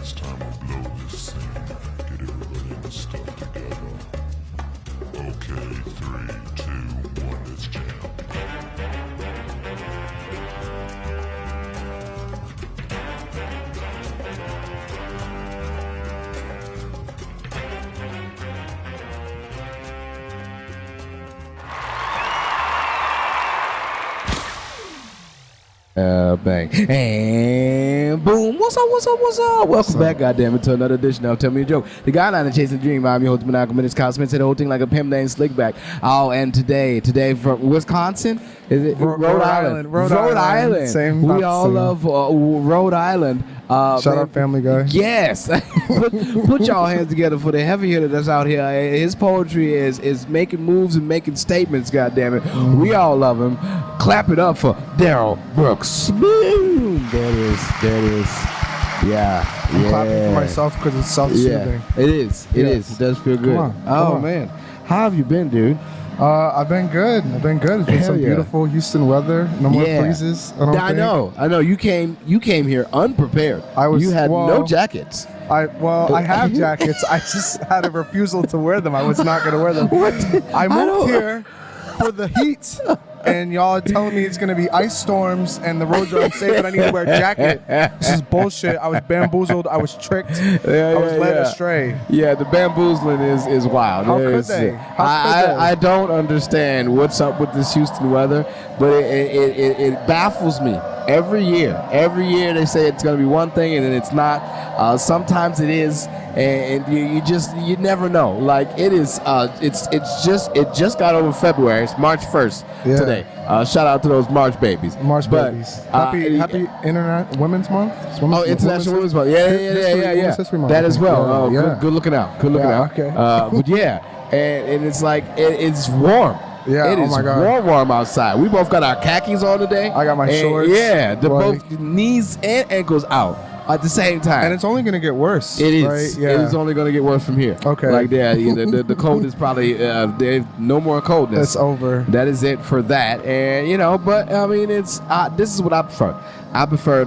It's time to blow this scene. Get everybody in the stuff together. Okay, 3, 2, 1, let's jam. Bang. And boom. What's up? Welcome back, goddammit, to another edition of Tell Me a Joke. The guideline of Chasing Dream. I'm your host, Maniacal, Menace, Cosmin, said the whole thing like a pimp named Slickback. Oh, and today from Wisconsin? Is it Rhode Island? Rhode Island. Same. We all love Rhode Island. Shout out Family Guy. Yes. put y'all hands together for the heavy hitter that's out here. His poetry is making moves and making statements, goddammit. We all love him. Clap it up for Darryl Brooks. Boom. There it is. Yeah. I'm clapping for myself because it's self-soothing. Yeah, it is. It does feel good. Come on. Man. How have you been, dude? I've been good. It's been some beautiful Houston weather. No more freezes. I know. You came here unprepared. You had no jackets. I have jackets. I just had a refusal to wear them. I was not going to wear them. What? I moved here for the heat. And y'all are telling me it's going to be ice storms and the roads are unsafe and I need to wear a jacket. This is bullshit. I was bamboozled. I was tricked. I was led astray. Yeah, the bamboozling is wild. How could they? I don't understand what's up with this Houston weather, but it baffles me. Every year they say it's going to be one thing and then it's not. Sometimes it is, and you never know. Like it is. It just got over February. It's March 1st today. Shout out to those March babies. Happy Internet Women's Month. International Women's Month. Yeah. That as well. Good looking out. Okay. But and it's like it's warm. Yeah, it is warm outside. We both got our khakis on today. I got my shorts. Yeah, both knees and ankles out at the same time. And it's only going to get worse. It is. Right? Yeah. It is only going to get worse from here. Okay. Like the cold is probably there's no more coldness. It's over. That is it for that. And but I mean it's this is what I prefer. I prefer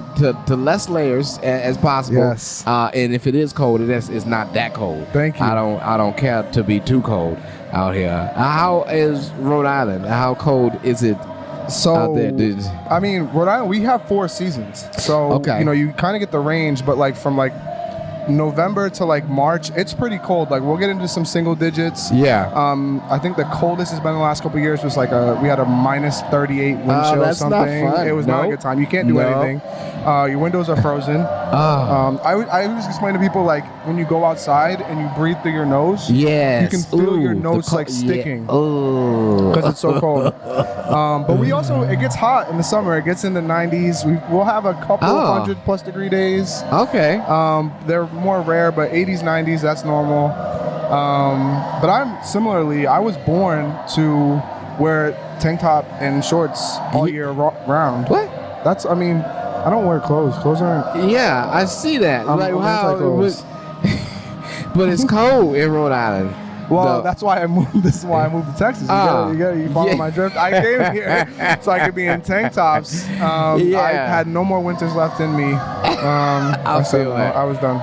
to less layers as possible. Yes. And if it is cold, it's not that cold. Thank you. I don't care to be too cold out here. How is Rhode Island? How cold is it out there, dude? I mean, Rhode Island, we have 4 seasons. So, you kind of get the range, but from November to March, it's pretty cold. We'll get into some single digits. Yeah. I think the coldest has been in the last couple of years was we had a minus 38 wind chill or something. Not fun. It was not a good time. You can't do anything. Your windows are frozen. I always explain to people when you go outside and you breathe through your nose, you can feel your nose sticking because it's so cold. But it gets hot in the summer. It gets in the 90s. We'll have a couple of 100+ degree days. Okay. They're more rare, but 80s, 90s, that's normal. But I was born to wear tank top and shorts all year round. What? I don't wear clothes. Clothes aren't. Yeah, I see that. Clothes. But it's cold in Rhode Island. Well, that's why I moved. This is why I moved to Texas. You follow my drift. I came here so I could be in tank tops. I had no more winters left in me. I feel that. I was done.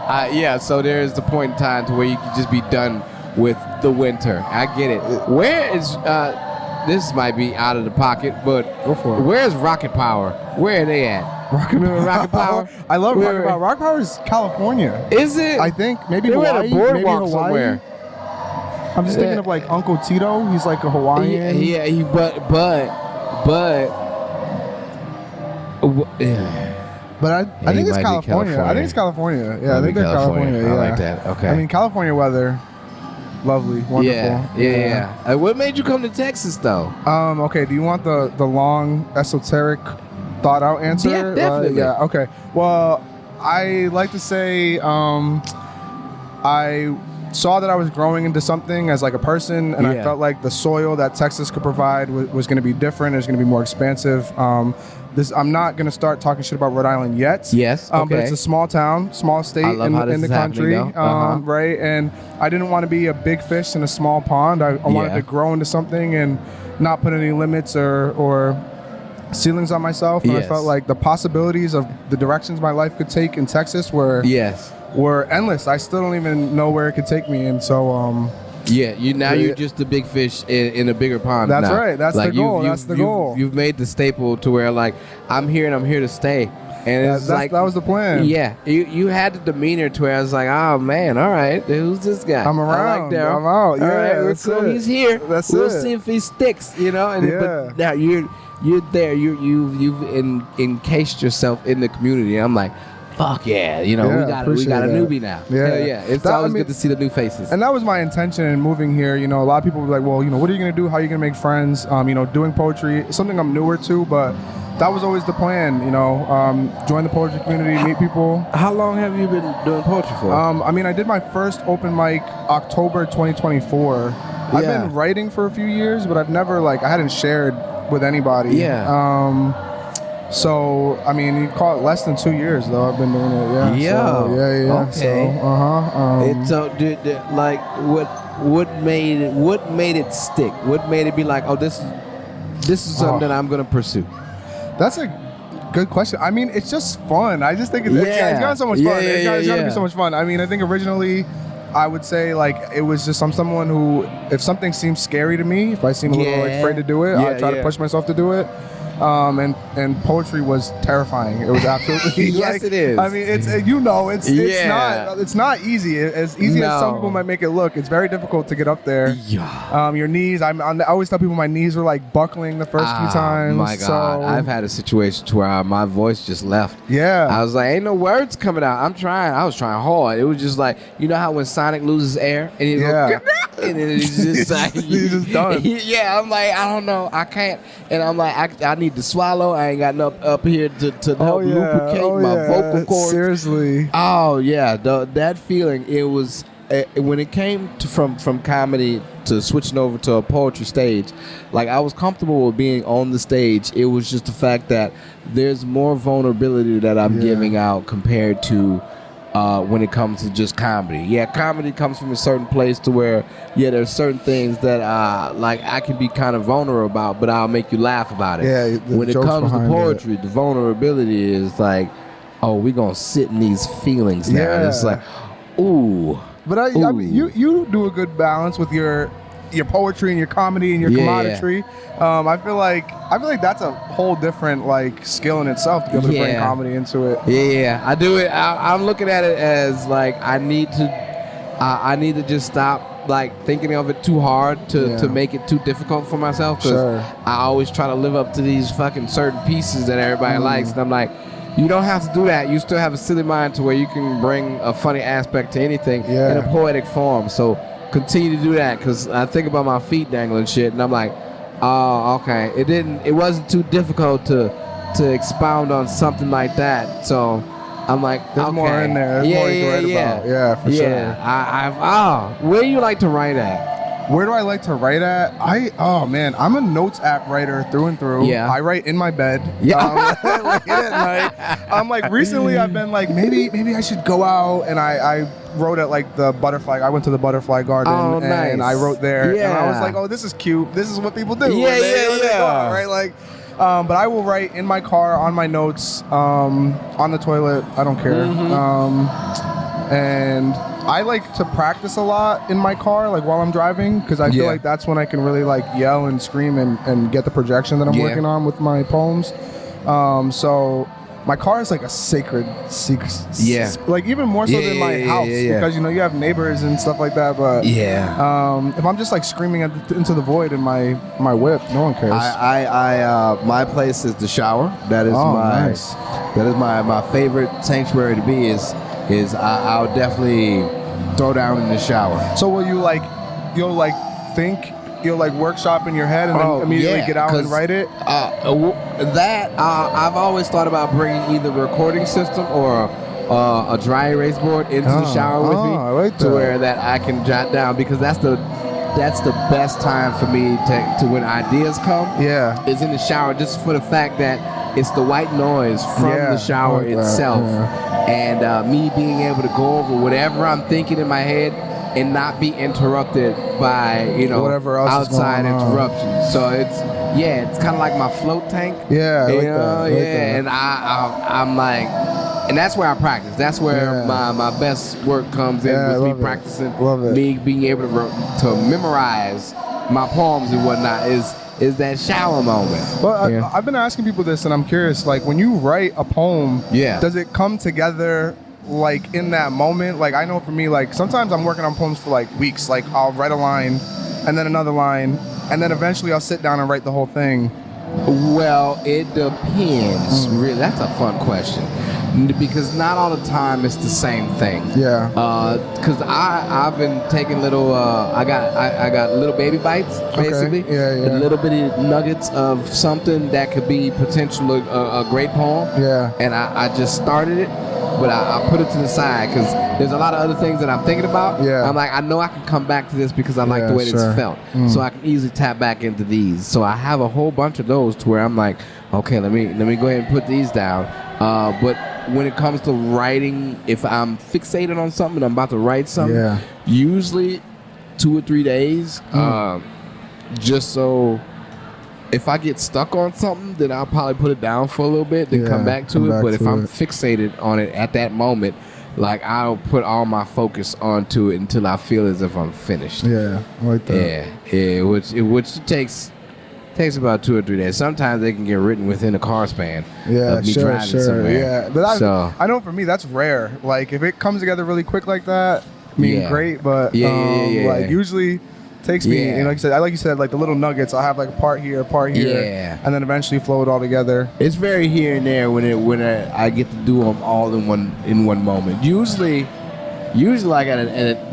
So there's the point in time to where you can just be done with the winter. I get it. Where is this might be out of the pocket, but go for it. Where's Rocket Power? Where are they at? Rocket Power? I love Rocket Power. Rocket Power is California. Is it? I think maybe Hawaii. At a boardwalk somewhere. I'm just thinking of Uncle Tito. He's a Hawaiian. But I think it's California. I think it's California. Yeah, I think it's California. Yeah. I like that. Okay. California weather, lovely, wonderful. Yeah. What made you come to Texas though? Okay. Do you want the long, esoteric, thought out answer? Yeah, definitely. Okay. Well, I like to say I saw that I was growing into something as a person, and I felt like the soil that Texas could provide was going to be different. It was going to be more expansive. I'm not going to start talking shit about Rhode Island yet. Yes, okay. But it's a small town, small state in the country, right? And I didn't want to be a big fish in a small pond. I wanted to grow into something and not put any limits or ceilings on myself. And I felt like the possibilities of the directions my life could take in Texas were were endless. I still don't even know where it could take me. And so, you're just the big fish in a bigger pond. That's now. right. That's the goal. That's the goal. You've made the staple to where like I'm here and I'm here to stay. And it's like that was the plan. Yeah, you had the demeanor to where I was like, oh man, all right, who's this guy? I'm around. I like Darryl. I'm out. Yeah, all right, that's cool. it. He's here. We'll see if he sticks. And but now you're there. You've encased yourself in the community. I'm like, fuck yeah, we got a newbie now. Yeah. It's always good to see the new faces. And that was my intention in moving here. A lot of people were like, well, what are you gonna do? How are you gonna make friends? Doing poetry, something I'm newer to, but that was always the plan. Join the poetry community, meet people. How long have you been doing poetry for? I did my first open mic October 2024. I've been writing for a few years, but I've never I hadn't shared with anybody. Yeah. So, you call it less than 2 years, though. I've been doing it, yeah. Okay. So, what made it stick? What made it be like, oh, this is something that I'm going to pursue? That's a good question. It's just fun. I just think it's got so much fun. It's got to be so much fun. I think originally I would say it was just I'm someone who, if something seems scary to me, if I seem a little afraid to do it, I try to push myself to do it. And poetry was terrifying. It was absolutely yes, it is. It's not easy. As easy as some people might make it look. It's very difficult to get up there. Yeah. Your knees. I always tell people my knees were buckling the first few times. My God, I've had a situation where my voice just left. Yeah. I was like, ain't no words coming out. I'm trying. I was trying hard. It was just like, how when Sonic loses air and he goes, and then it's just like he's just done. Yeah. I'm like, I don't know. I can't. And I'm like, I need to swallow. I ain't got enough up here to help lubricate my vocal cords. Seriously. Oh yeah, that feeling. It was when it came to from comedy to switching over to a poetry stage. I was comfortable with being on the stage. It was just the fact that there's more vulnerability that I'm giving out compared to when it comes to just comedy. Yeah, comedy comes from a certain place to where, there's certain things that I can be kind of vulnerable about, but I'll make you laugh about it. Yeah, when it comes to poetry, the vulnerability is like, oh, we're going to sit in these feelings now. Yeah. And it's like, ooh. But you do a good balance with your poetry and your comedy and your camaraderie. I feel like that's a whole different skill in itself to be able to bring comedy into it. Yeah, I do it. I'm looking at it as I need to just stop thinking of it too hard to make it too difficult for myself, because I always try to live up to these fucking certain pieces that everybody likes, and I'm like, you don't have to do that. You still have a silly mind to where you can bring a funny aspect to anything in a poetic form. So continue to do that, because I think about my feet dangling shit, and I'm like, oh, okay. It wasn't too difficult to expound on something like that. So I'm like, there's more in there. There's more you can write about. Yeah, for sure. Where do you like to write at? Where do I like to write at? I'm a notes app writer through and through. Yeah. I write in my bed. Yeah. Late at night. I'm recently I've been maybe I should go out, and I wrote at the butterfly. I went to the butterfly garden and I wrote there. Yeah. And I was like, oh, this is cute. This is what people do. Yeah. Right? But I will write in my car, on my notes, on the toilet. I don't care. And I like to practice a lot in my car, while I'm driving, because I feel like that's when I can really yell and scream and get the projection that I'm working on with my poems. So my car is a sacred secret. Yeah. Even more so than my house, because you have neighbors and stuff like that. But if I'm just screaming into the void in my whip, no one cares. My place is the shower. That is nice. That is my favorite sanctuary to be. I'll definitely throw down in the shower. So will you you'll workshop in your head and then immediately get out and write it? I've always thought about bringing either a recording system or a dry erase board into the shower with me, I like that. to where that I can jot down, because that's the best time for me to when ideas come. Yeah, is in the shower, just for the fact that it's the white noise from the shower itself. And me being able to go over whatever I'm thinking in my head and not be interrupted by whatever else outside is going on. interruptions. So it's kind of like my float tank. Yeah, I like that. And I'm like, And that's where I practice. That's where my best work comes in, with me practicing, me being able to memorize my poems and whatnot is that shower moment. Well, I've been asking people this, and I'm curious, like, when you write a poem, does it come together, like, in that moment? Like, I know for me, like, sometimes I'm working on poems for, like, weeks. Like, I'll write a line, and then another line, and then eventually I'll sit down and write the whole thing. Well, it depends. Really, that's a fun question. Because not all the time it's the same thing. Yeah. Because I've been taking little. I got little baby bites, basically. Okay. Yeah. Little bitty nuggets of something that could be potentially a great poem. Yeah. And I just started it, but I put it to the side because there's a lot of other things that I'm thinking about. Yeah. I'm like, I know I can come back to this because I like the way it's felt. So I can easily tap back into these. So I have a whole bunch of those to where I'm like, okay, let me go ahead and put these down. But when it comes to writing, if I'm fixated on something and I'm about to write something, usually 2 or 3 days, just so if I get stuck on something, then I'll probably put it down for a little bit, then come back to it. But if I'm fixated on it at that moment, like, I'll put all my focus onto it until I feel as if I'm finished. Yeah, I like that. Yeah, which takes about 2 or 3 days. Sometimes they can get written within a car span. Yeah, of me driving somewhere. Yeah, but I know for me that's rare. Like, if it comes together really quick like that, I mean, great. But like, usually takes me. And like you said, like the little nuggets. I have like a part here, and then eventually flow it all together. It's very here and there when I get to do them all in one moment. Usually like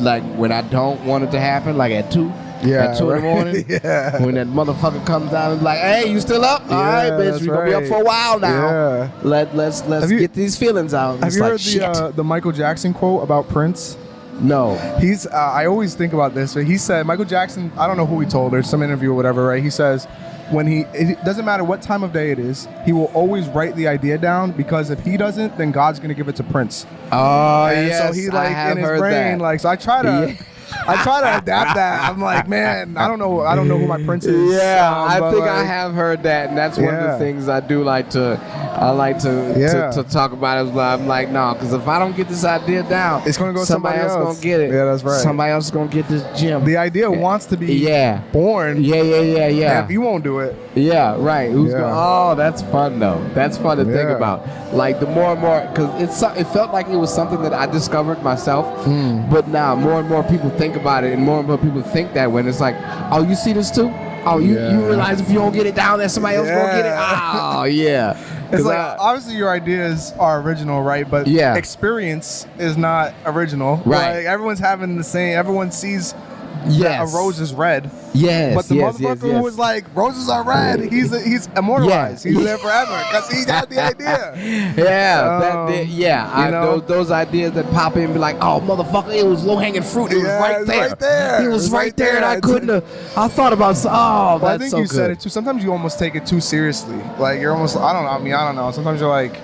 like when I don't want it to happen, like at 2. At 2 in the morning, when that motherfucker comes down and be like, "Hey, you still up? All right, bitch, we gonna be up for a while now. Let's get these feelings out." Have you heard the Michael Jackson quote about Prince? No. He's I always think about this. He said, Michael Jackson, I don't know who he told, or some interview or whatever, right? He says, it doesn't matter what time of day it is, he will always write the idea down, because if he doesn't, then God's gonna give it to Prince. Oh, and so he, like, in his brain, that. like, so I try to adapt that. I'm like, man, I don't know who my Prince is. Yeah, I think I have heard that, and that's one of the things I do like to talk about. Is I'm like, no, because if I don't get this idea down, it's gonna go somebody else gonna get it. Yeah, that's right. Somebody else is gonna get this gem. The idea wants to be born. Yeah. If you won't do it. Yeah, right. Oh, that's fun though. That's fun to think about. Like, the more and more, because it felt like it was something that I discovered myself, but now more and more people think about it, and more people think that when it's like, oh, you see this too? Oh, you realize if you don't get it down there, somebody else gonna get it? Oh, yeah. It's like, obviously your ideas are original, right? But experience is not original. Right. Like, everyone's having the same, everyone sees that a rose is red. Yes. But the motherfucker who was like, roses are red, he's immortalized. He's there forever because he got the idea. Those ideas that pop in and be like, oh, motherfucker, it was low-hanging fruit. It was right there. It was right there, and I couldn't have. I thought about, that's I think so you good. said it too. Sometimes you almost take it too seriously. Like, you're almost, I don't know. Sometimes you're like,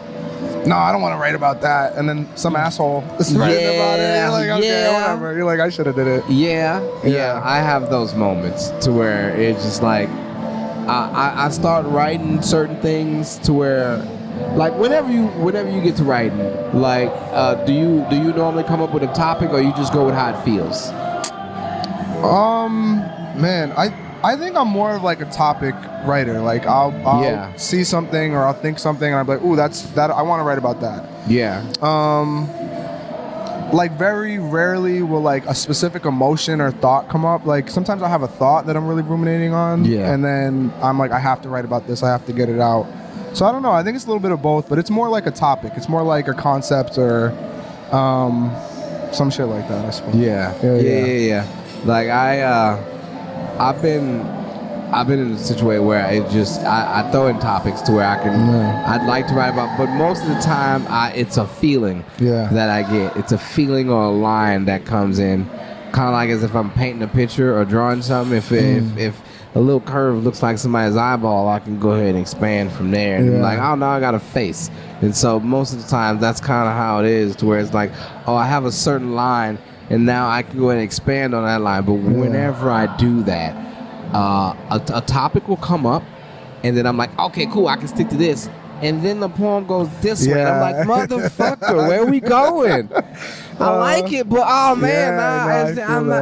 no, I don't want to write about that. And then some asshole is writing about it. You're like, okay, whatever. You're like, I should have did it. Yeah. I have those moments to where it's just like, I start writing certain things to where, like, whenever you get to writing, like, do you normally come up with a topic, or you just go with how it feels? Man, I think I'm more of like a topic writer. Like, I'll see something, or I'll think something, and I'm like, ooh, that I want to write about that. Yeah. Like, very rarely will like a specific emotion or thought come up. Like, sometimes I have a thought that I'm really ruminating on, and then I'm like, I have to write about this. I have to get it out. So I don't know. I think it's a little bit of both, but it's more like a topic. It's more like a concept or some shit like that, I suppose. Yeah. Like, I've been in a situation where I throw in topics to where I'd like to write about, but most of the time it's a feeling that I get. It's a feeling or a line that comes in, kind of like as if I'm painting a picture or drawing something. If a little curve looks like somebody's eyeball, I can go ahead and expand from there. And like, oh no, I got a face. And so most of the time that's kind of how it is, to where it's like, oh, I have a certain line, and now I can go ahead and expand on that line. But whenever I do that, a topic will come up, and then I'm like, okay, cool, I can stick to this. and then the poem goes this way. And I'm like, motherfucker, where are we going? I like it, but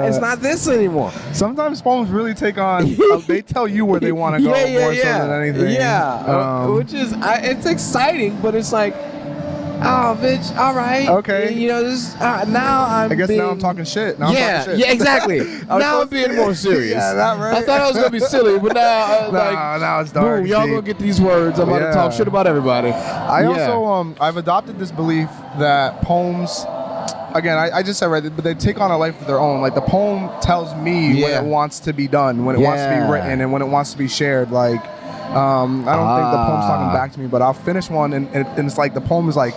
it's not this anymore. Sometimes poems really take on. They tell you where they want to go more so than anything. Yeah, which is it's exciting, but it's like, oh, bitch, all right. Okay. You know, this now I'm. I guess now I'm talking shit. Now I'm talking shit. Yeah, exactly. Now I'm being more serious. Yeah, not right. I thought I was gonna be silly, but now now it's dark. Boom, y'all gonna get these words. I'm about to talk shit about everybody. I also I've adopted this belief that poems. Again, I just said right, but they take on a life of their own. Like the poem tells me when it wants to be done, when it wants to be written, and when it wants to be shared. Like I don't think the poem's talking back to me, but I'll finish one, and it's like the poem is like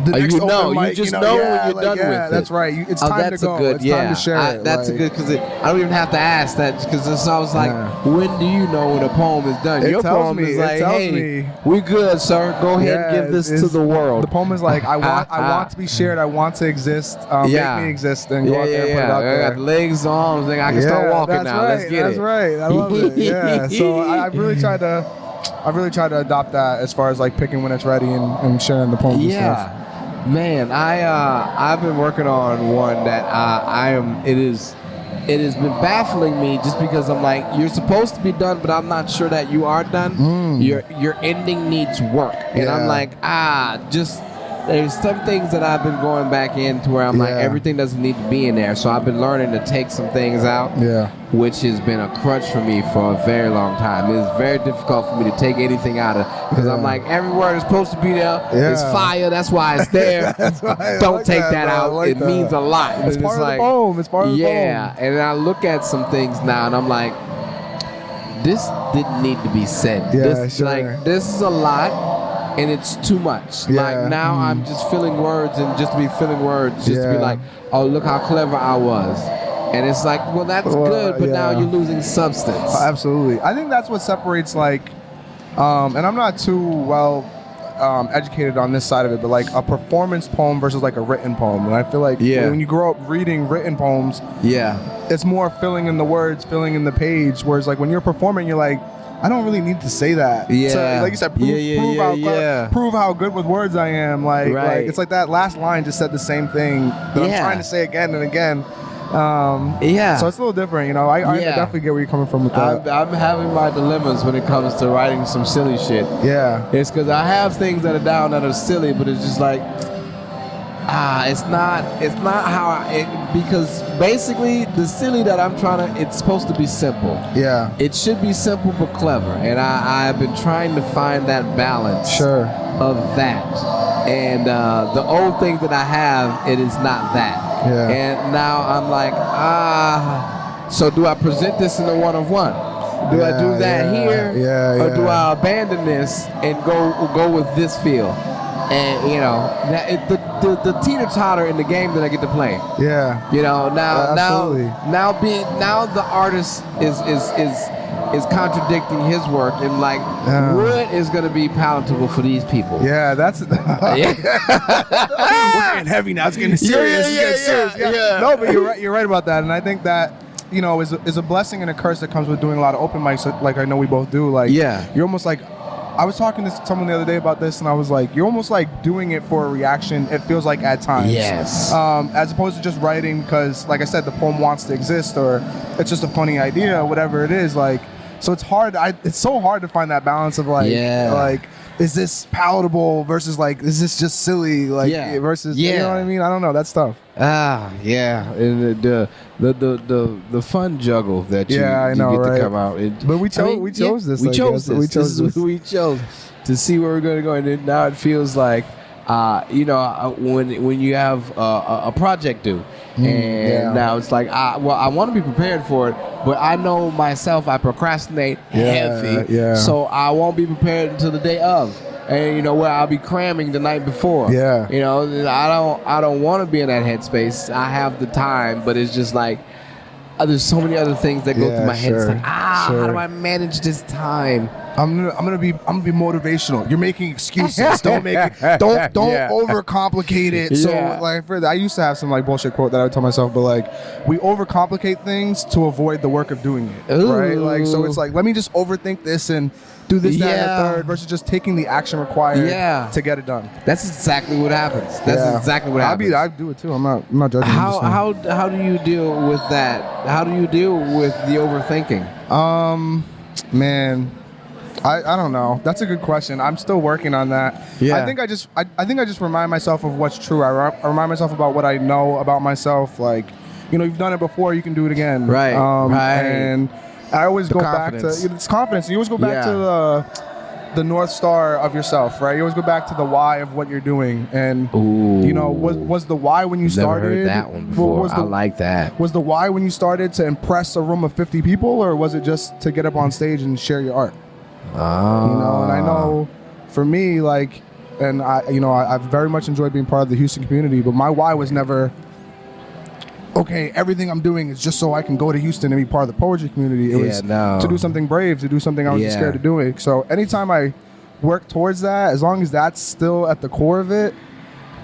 the next open mic, you just know when you're done with it. That's right. It's time to go. It's time to share it. That's a good, because I don't even have to ask that, because I was like, when do you know when a poem is done? Your poem is like, hey, we good, sir. Go ahead and give this to the world. The poem is like, I want to be shared. I want to exist. Make me exist, and go out there and put it out there. I got legs, arms, and I can start walking now. Let's get it. That's right. I love it. Yeah. So I've really tried to adopt that as far as like picking when it's ready and sharing the poems and stuff. Man, I've been working on one that it has been baffling me, just because I'm like, you're supposed to be done, but I'm not sure that you are done. Your ending needs work, and I'm like, there's some things that I've been going back into where I'm like, everything doesn't need to be in there. So I've been learning to take some things out, which has been a crutch for me for a very long time. It is very difficult for me to take anything out of it, because I'm like, every word is supposed to be there. It's fire. That's why it's there. Don't take that out. It means a lot. It's part of the poem. It's part of the poem. Yeah, and I look at some things now, and I'm like, this didn't need to be said. This is a lot. And it's too much. Like now I'm just filling words, and just to be filling words, just to be like, oh, look how clever I was. And it's like, well, that's good, but now you're losing substance. Absolutely. I think that's what separates, like, and I'm not too well educated on this side of it, but like a performance poem versus like a written poem. And I feel like when you grow up reading written poems, it's more filling in the words, filling in the page. Whereas like when you're performing, you're like, I don't really need to say that. Like you said, prove how good with words I am. Like it's like that last line just said the same thing that I'm trying to say again and again. So it's a little different, you know. I definitely get where you're coming from with that. I'm having my dilemmas when it comes to writing some silly shit. It's because I have things that are down that are silly, but it's just like, it's not how because basically the silly that I'm trying to, it's supposed to be simple. It should be simple but clever, and I've been trying to find that balance of that. And the old thing that I have, it is not that. And now I'm like, so do I present this in a one-of-one? Do I do that here? Or do I abandon this and go with this feel? And you know, the teeter-totter in the game that I get to play. You know, now the artist is contradicting his work, and like, what is going to be palatable for these people? That's we're getting heavy now. It's getting serious. No, but you're right about that, and I think that, you know, is a blessing and a curse that comes with doing a lot of open mics, like I know we both do. Like, you're almost like, I was talking to someone the other day about this, and I was like, you're almost like doing it for a reaction, it feels like, at times. As opposed to just writing because, like I said, the poem wants to exist, or it's just a funny idea, whatever it is. Like, so it's hard. It's so hard to find that balance of like, like, is this palatable versus like, is this just silly? Like, versus, you know what I mean? I don't know. That's tough. And the fun juggle that you get to come out. But we chose this. We chose to see where we're going to go, and now it feels like, you know, when you have a project due, and now it's like, I want to be prepared for it, but I know myself, I procrastinate heavy, so I won't be prepared until the day of. And you know, where I'll be cramming the night before. You know, I don't want to be in that headspace. I have the time, but it's just like, there's so many other things that go through my head. It's like, how do I manage this time? I'm gonna be motivational. You're making excuses. Don't overcomplicate it. So like I used to have some like bullshit quote that I would tell myself, but like we overcomplicate things to avoid the work of doing it. Ooh. Right? Like so it's like let me just overthink this and do this, that, and the third versus just taking the action required to get it done. That's exactly what happens. That's exactly what happens. I do it too. I'm not judging. How do you deal with that? How do you deal with the overthinking? Man, I don't know. That's a good question. I'm still working on that. Yeah. I think I just remind myself of what's true. I remind myself about what I know about myself. Like, you know, you've done it before, you can do it again. Right. And I always go back to it's confidence. You always go back to the North Star of yourself, right? You always go back to the why of what you're doing. And you know, was the why when you started? Never heard that one before. I like that. Was the why when you started to impress a room of 50 people, or was it just to get up on stage and share your art? You know, and I know for me, like, and I very much enjoyed being part of the Houston community, but my why was never, okay, everything I'm doing is just so I can go to Houston and be part of the poetry community. It was to do something brave, to do something I was just scared of doing. So anytime I work towards that, as long as that's still at the core of it,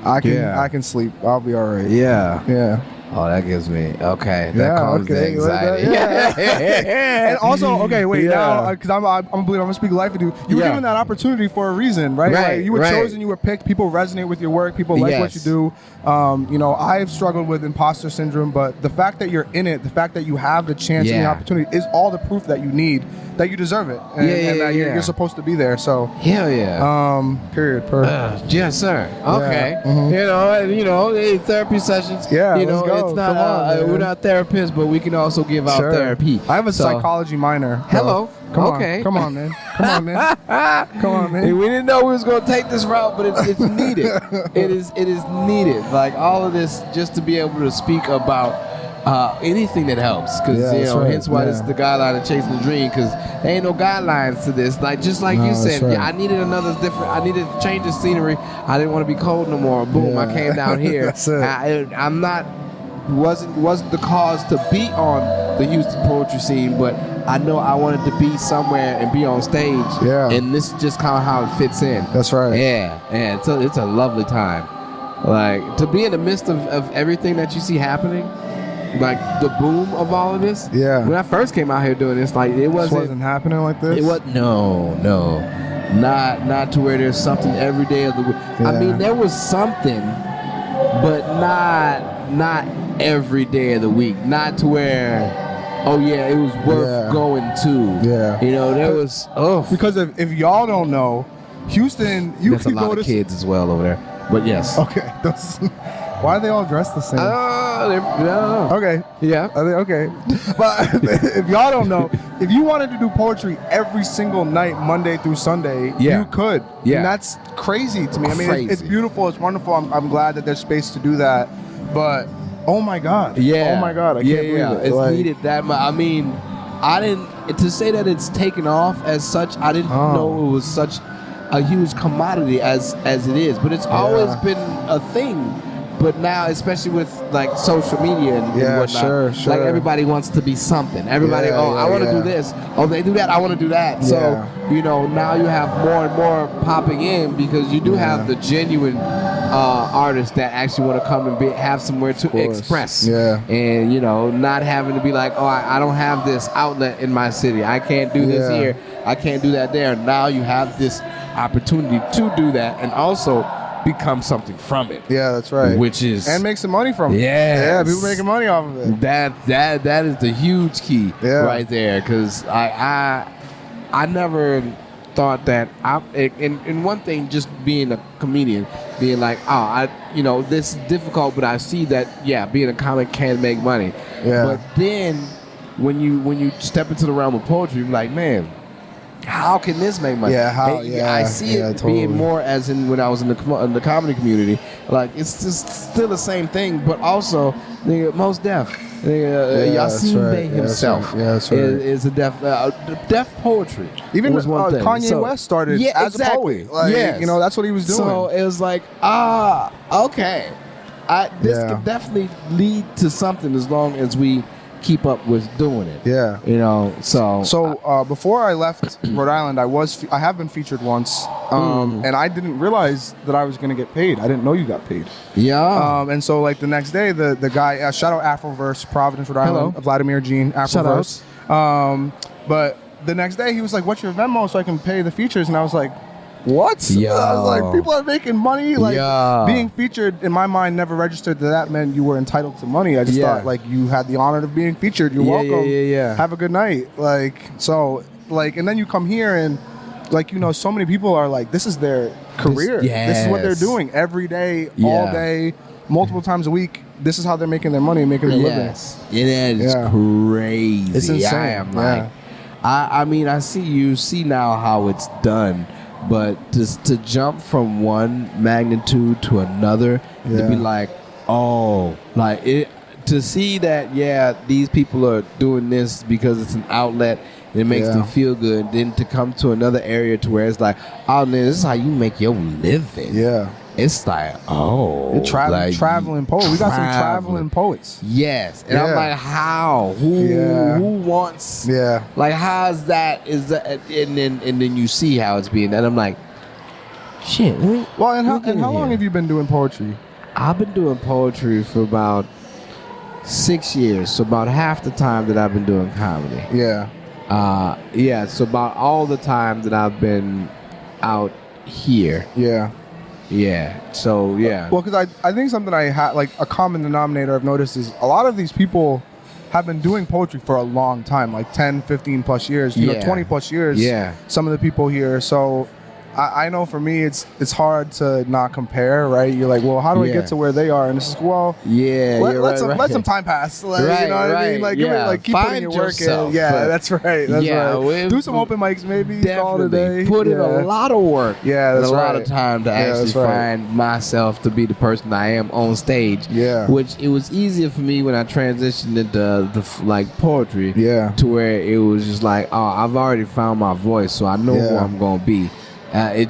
I can sleep. I'll be all right. Yeah. Oh, that gives me that calms the anxiety. And also, now because I'm gonna speak life into you. You were given that opportunity for a reason, right? Like, you were chosen, you were picked. People resonate with your work. People like what you do. You know, I've struggled with imposter syndrome, but the fact that you're in it, the fact that you have the chance and the opportunity, is all the proof that you need that you deserve it, and that you're supposed to be there. So hell yeah. Period. Yes, sir. Okay. You know, therapy sessions. Yeah. You know, let's go. it's not. We're not therapists, but we can also give out therapy. I have a psychology minor. Hello. Come on, man. Come on, man. We didn't know we was gonna take this route, but it's needed. It is needed. Like all of this, just to be able to speak about anything that helps, because hence why this is the guideline of chasing the dream, because there ain't no guidelines to this. Like just like you said, I needed another different. I needed to change the scenery. I didn't want to be cold no more. Boom, I came down here. I'm not. Wasn't the cause to be on the Houston poetry scene, but I know I wanted to be somewhere and be on stage. Yeah. And this is just kind of how it fits in. That's right. Yeah. And it's a lovely time. Like to be in the midst of everything that you see happening, like the boom of all of this. Yeah. When I first came out here doing this, like it wasn't happening like this. It was no. Not to where there's something every day of the week. Yeah. I mean, there was something, but not every day of the week. Not to where, it was worth going to. Yeah. You know, there was because if y'all don't know, Houston, there's a lot of kids as well over there. But yes. Okay. Why are they all dressed the same? Okay. Yeah. Okay. But if y'all don't know, if you wanted to do poetry every single night, Monday through Sunday, you could. Yeah. And that's crazy to me. I mean, it's beautiful. It's wonderful. I'm glad that there's space to do that. But oh my God. Yeah. Oh my God. I can't believe it. It's needed that much. I mean, I didn't, to say that it's taken off as such, I didn't know it was such a huge commodity as it is. But it's always been a thing. But now, especially with like social media and whatnot, sure. Like everybody wants to be something. Everybody, I want to do this. Oh, they do that. I want to do that. Yeah. So now you have more and more popping in, because you do have the genuine artists that actually want to come and have somewhere to express. Yeah. And not having to be like, I don't have this outlet in my city. I can't do this here. I can't do that there. Now you have this opportunity to do that, and also become something from it. Yeah, that's right. Which is, and make some money from it. Yeah, people making money off of it. That is the huge key right there. Because I never thought that and one thing, just being a comedian, being like, this is difficult, but I see that being a comic can make money. Yeah. But then when you step into the realm of poetry, you're like, man, how can this make money? I see it being more as in when I was in the comedy community. Like, it's just still the same thing, but also Most Def. Yasin Bey himself is a deaf poetry. Even Kanye West started as a poet. Like, that's what he was doing. So it was like, okay. This could definitely lead to something as long as we keep up with doing it. Yeah. You know, so before I left Rhode Island, I have been featured once, and I didn't realize that I was going to get paid. I didn't know you got paid. Yeah. And so like the next day, the guy, shout out Afroverse, Providence, Rhode Island, Vladimir Jean, Afroverse. But the next day he was like, "What's your Venmo so I can pay the features?" And I was like, "What?" Yo. I was like, "People are making money." Like being featured in my mind never registered that meant you were entitled to money. I just thought like you had the honor of being featured. You're welcome. Yeah. Have a good night. Like so, like, and then you come here and like so many people are like, this is their career. This is what they're doing every day, all day, multiple times a week. This is how they're making their money, making their living. It is crazy. It's insane. I am like, I mean, I see now how it's done, but just to jump from one magnitude to another, to be like, to see that, these people are doing this because it's an outlet. It makes them feel good. Then to come to another area to where it's like, oh, man, this is how you make your living. Yeah. It's like, oh. Traveling poets. We got some traveling poets. Yes. And I'm like, how? Who wants? Yeah. Like, how's that? Is that? And then you see how it's being done. I'm like, shit. And how long have you been doing poetry? I've been doing poetry for about 6 years. So about half the time that I've been doing comedy. Yeah. So about all the time that I've been out here. Yeah. Yeah. So, yeah. Well, because I think something I had, like a common denominator I've noticed is a lot of these people have been doing poetry for a long time, like 10, 15 plus years, 20 plus years. Yeah. Some of the people here. So I know for me, it's hard to not compare, right? You're like, well, how do I get to where they are? And it's just, well, let some time pass. Like, you know what I mean? Like, keep putting your work in. Yeah, that's right. That's right. Do some open mics, maybe. Definitely. Put in a lot of work. Yeah, that's right. A lot of time to actually find myself to be the person I am on stage. Yeah. Which it was easier for me when I transitioned into the poetry. Yeah. To where it was just like, oh, I've already found my voice, so I know who I'm gonna be. I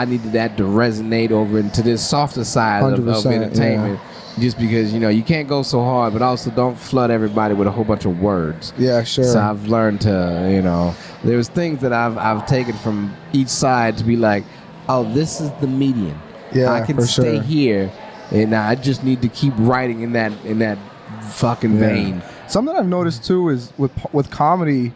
needed that to resonate over into this softer side of entertainment. Just because, you can't go so hard, but also don't flood everybody with a whole bunch of words. Yeah, sure. So I've learned to, there's things that I've taken from each side to be like, oh, this is the median. Yeah, I can stay here, and I just need to keep writing in that fucking vein. Something I've noticed too is with comedy,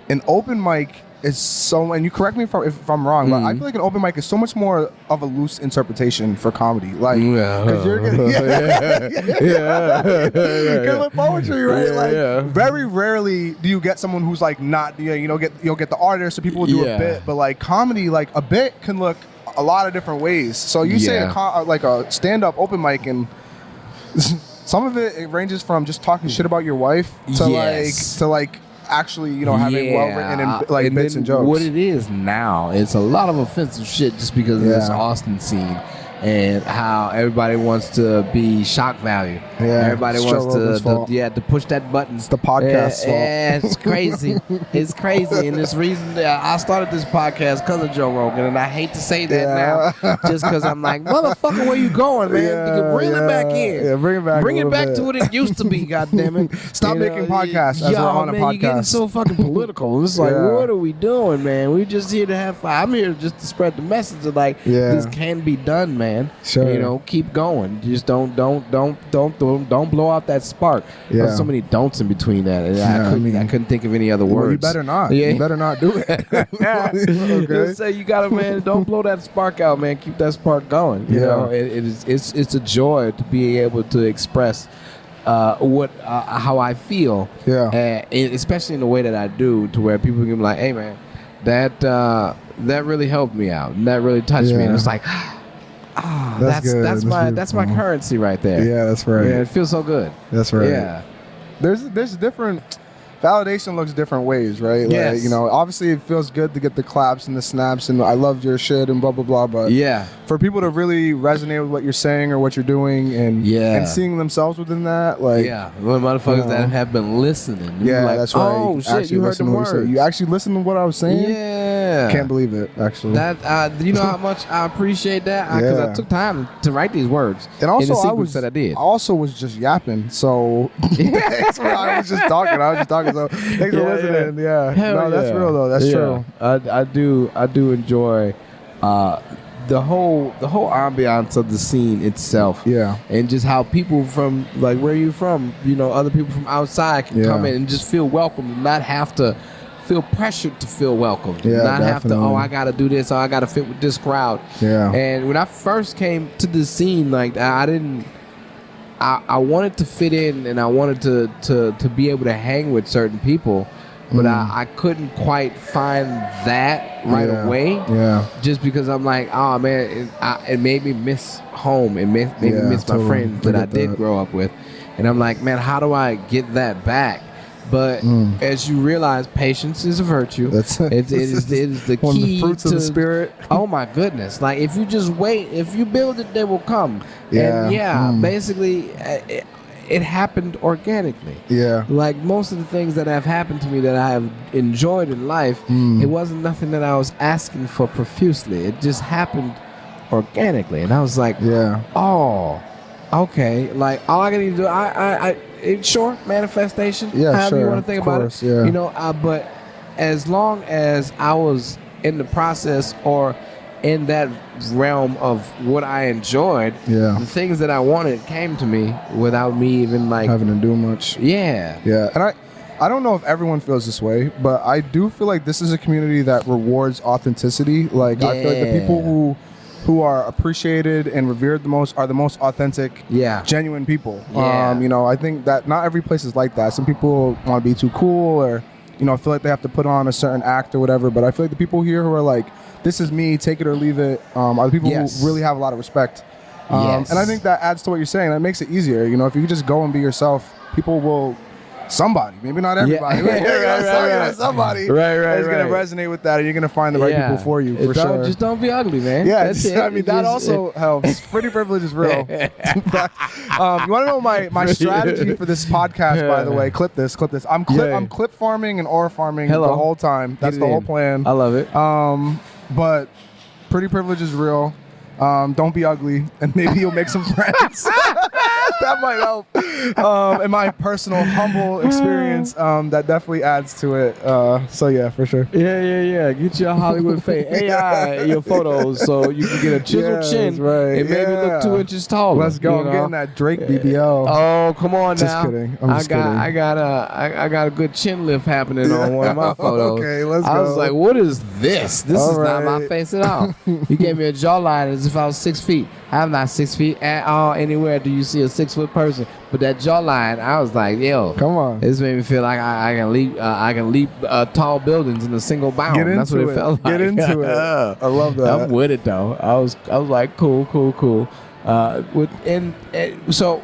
an open mic is so, and you correct me if I'm wrong, but I feel like an open mic is so much more of a loose interpretation for comedy. Like, because you're gonna, because with poetry, right? Very rarely do you get someone who's like not, you'll get the artist, so people will do a bit, but like comedy, like a bit can look a lot of different ways. So you say like a stand-up open mic, and some of it ranges from just talking shit about your wife to like actually, having well-written and bits and jokes. What it is now, it's a lot of offensive shit just because of this Austin scene and how everybody wants to be shock value. Yeah, everybody wants to push that button. It's the podcast. It's crazy. It's crazy, and this reason I started this podcast because of Joe Rogan, and I hate to say that now, just because I'm like, motherfucker, where you going, man? You can reel it back in. Yeah, bring it back. Bring it back to what it used to be. Goddamn it! Stop making podcasts as we're on a podcast. You're getting so fucking political. It's like, what are we doing, man? We're just here to have fun. I'm here just to spread the message of like, this can be done, man. Sure. Keep going. Just don't blow out that spark. Yeah. There's so many don'ts in between that. And I couldn't think of any other words. You better not. Yeah. You better not do it. Okay. Say you gotta, man. Don't blow that spark out, man. Keep that spark going. You know, it's a joy to be able to express how I feel. Yeah. Especially in the way that I do, to where people can be like, hey, man, that really helped me out, and that really touched me. And it's like, that's my currency right there. Yeah, that's right. Yeah, it feels so good. That's right. Yeah. There's different validation looks different ways, right? Yes. Like, obviously it feels good to get the claps and the snaps and I loved your shit and blah blah blah, but for people to really resonate with what you're saying or what you're doing and seeing themselves within that, like when motherfuckers that have been listening, that's right. Oh shit, you heard the words. You actually listened to what I was saying. Yeah. Yeah. Can't believe it, actually. That you know how much I appreciate that because I took time to write these words. And also, in the sequence that I did. I also was just yapping, so thanks for, I was just talking. So thanks for listening. Yeah, no, that's real though. That's true. I do enjoy the whole ambiance of the scene itself. Yeah, and just how people from like where you from, you know, other people from outside can come in and just feel welcome and not have to feel pressured to feel welcome. Yeah, not definitely. have to, I got to do this, or I got to fit with this crowd. Yeah. And when I first came to the scene, like I wanted to fit in and I wanted to be able to hang with certain people, but I couldn't quite find that right away. Yeah. Just because I'm like, oh man, it made me miss home and made me miss my friends that I did grow up with. And I'm like, man, how do I get that back? But as you realize, patience is a virtue. It is the one key of the fruits to of the spirit. Oh my goodness! Like if you just wait, if you build it, they will come. Yeah. And basically, it happened organically. Yeah. Like most of the things that have happened to me that I have enjoyed in life, it wasn't nothing that I was asking for profusely. It just happened organically, and I was like, oh, okay. Like all I need to do, sure, manifestation. Yeah, however sure, you want to think about it. yeah. You know, but as long as I was in the process or in that realm of what I enjoyed, the things that I wanted came to me without me even like having to do much. Yeah. And I don't know if everyone feels this way, but I do feel like this is a community that rewards authenticity. Like I feel like the people who are appreciated and revered the most are the most authentic, genuine people. You know, I think that not every place is like that. Some people want to be too cool, or you know, feel like they have to put on a certain act or whatever. But I feel like the people here who are like, this is me, take it or leave it, are the people who really have a lot of respect. And I think that adds to what you're saying. That makes it easier. You know, if you just go and be yourself, people will. Somebody, maybe not everybody, somebody is going to resonate with that, and you're going to find the right people for you, for sure. Just don't be ugly, man. Yeah, I mean, that also helps. Pretty privilege is real. You want to know my strategy for this podcast, by the way? Clip this. I'm clip farming and ore farming the whole time. That's the whole plan. I love it. But pretty privilege is real. Don't be ugly, and maybe you'll make some friends. That might help. In my personal humble experience, that definitely adds to it. So yeah, for sure. Yeah. Get your Hollywood fame AI in your photos so you can get a chiseled chin and maybe look 2 inches taller. Let's go. I'm getting that Drake BBL. Oh, come on now. Just kidding. I'm just kidding. I got a good chin lift happening on one of my photos. Okay, let's go. I was like, what is this? This is not my face at all. You gave me a jawline as if I was 6 feet. I'm not 6 feet at all. Anywhere do you see a 6-foot person? But that jawline, I was like, yo, come on. This made me feel like I can leap tall buildings in a single bound. That's what it felt like. Get into it. I love that. I'm with it though. I was like, cool. So,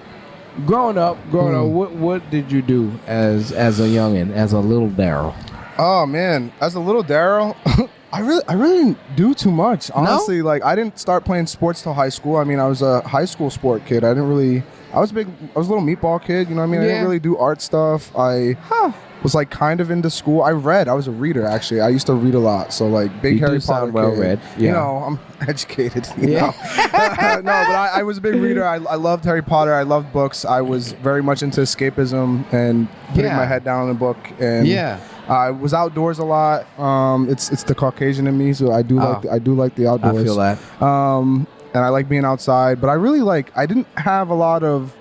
growing up, what did you do as a youngin, as a little Darryl? Oh man, as a little Darryl. I really didn't do too much, honestly. No? Like I didn't start playing sports till high school. I mean, I was a high school sport kid. I was a little meatball kid. You know what I mean? I didn't really do art stuff. I was like kind of into school. I was a reader actually. I used to read a lot. So like big Harry Potter well kid. Read. Yeah. You know, I'm educated. You know? No, but I was a big reader. I loved Harry Potter. I loved books. I was very much into escapism and putting my head down in a book. And I was outdoors a lot. It's the Caucasian in me, so I do like the outdoors. I feel that. And I like being outside, but I didn't have a lot of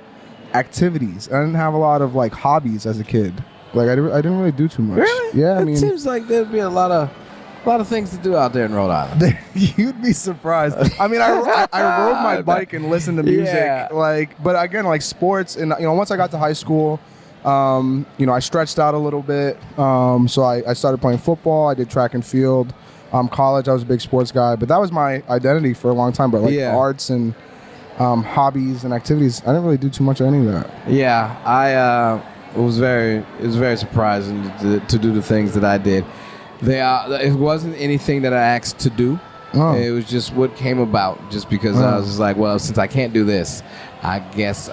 activities. I didn't have a lot of like hobbies as a kid. Like I didn't really do too much. Really? Yeah, it seems like there'd be a lot of things to do out there in Rhode Island. You'd be surprised. I mean, I rode my bike and listened to music. But again, like sports, and once I got to high school. I stretched out a little bit. So I started playing football. I did track and field. College, I was a big sports guy, but that was my identity for a long time. But arts and hobbies and activities, I didn't really do too much of any of that. Yeah, it was very surprising to do the things that I did. It wasn't anything that I asked to do. Oh. It was just what came about, just because I was just like, well, since I can't do this, I guess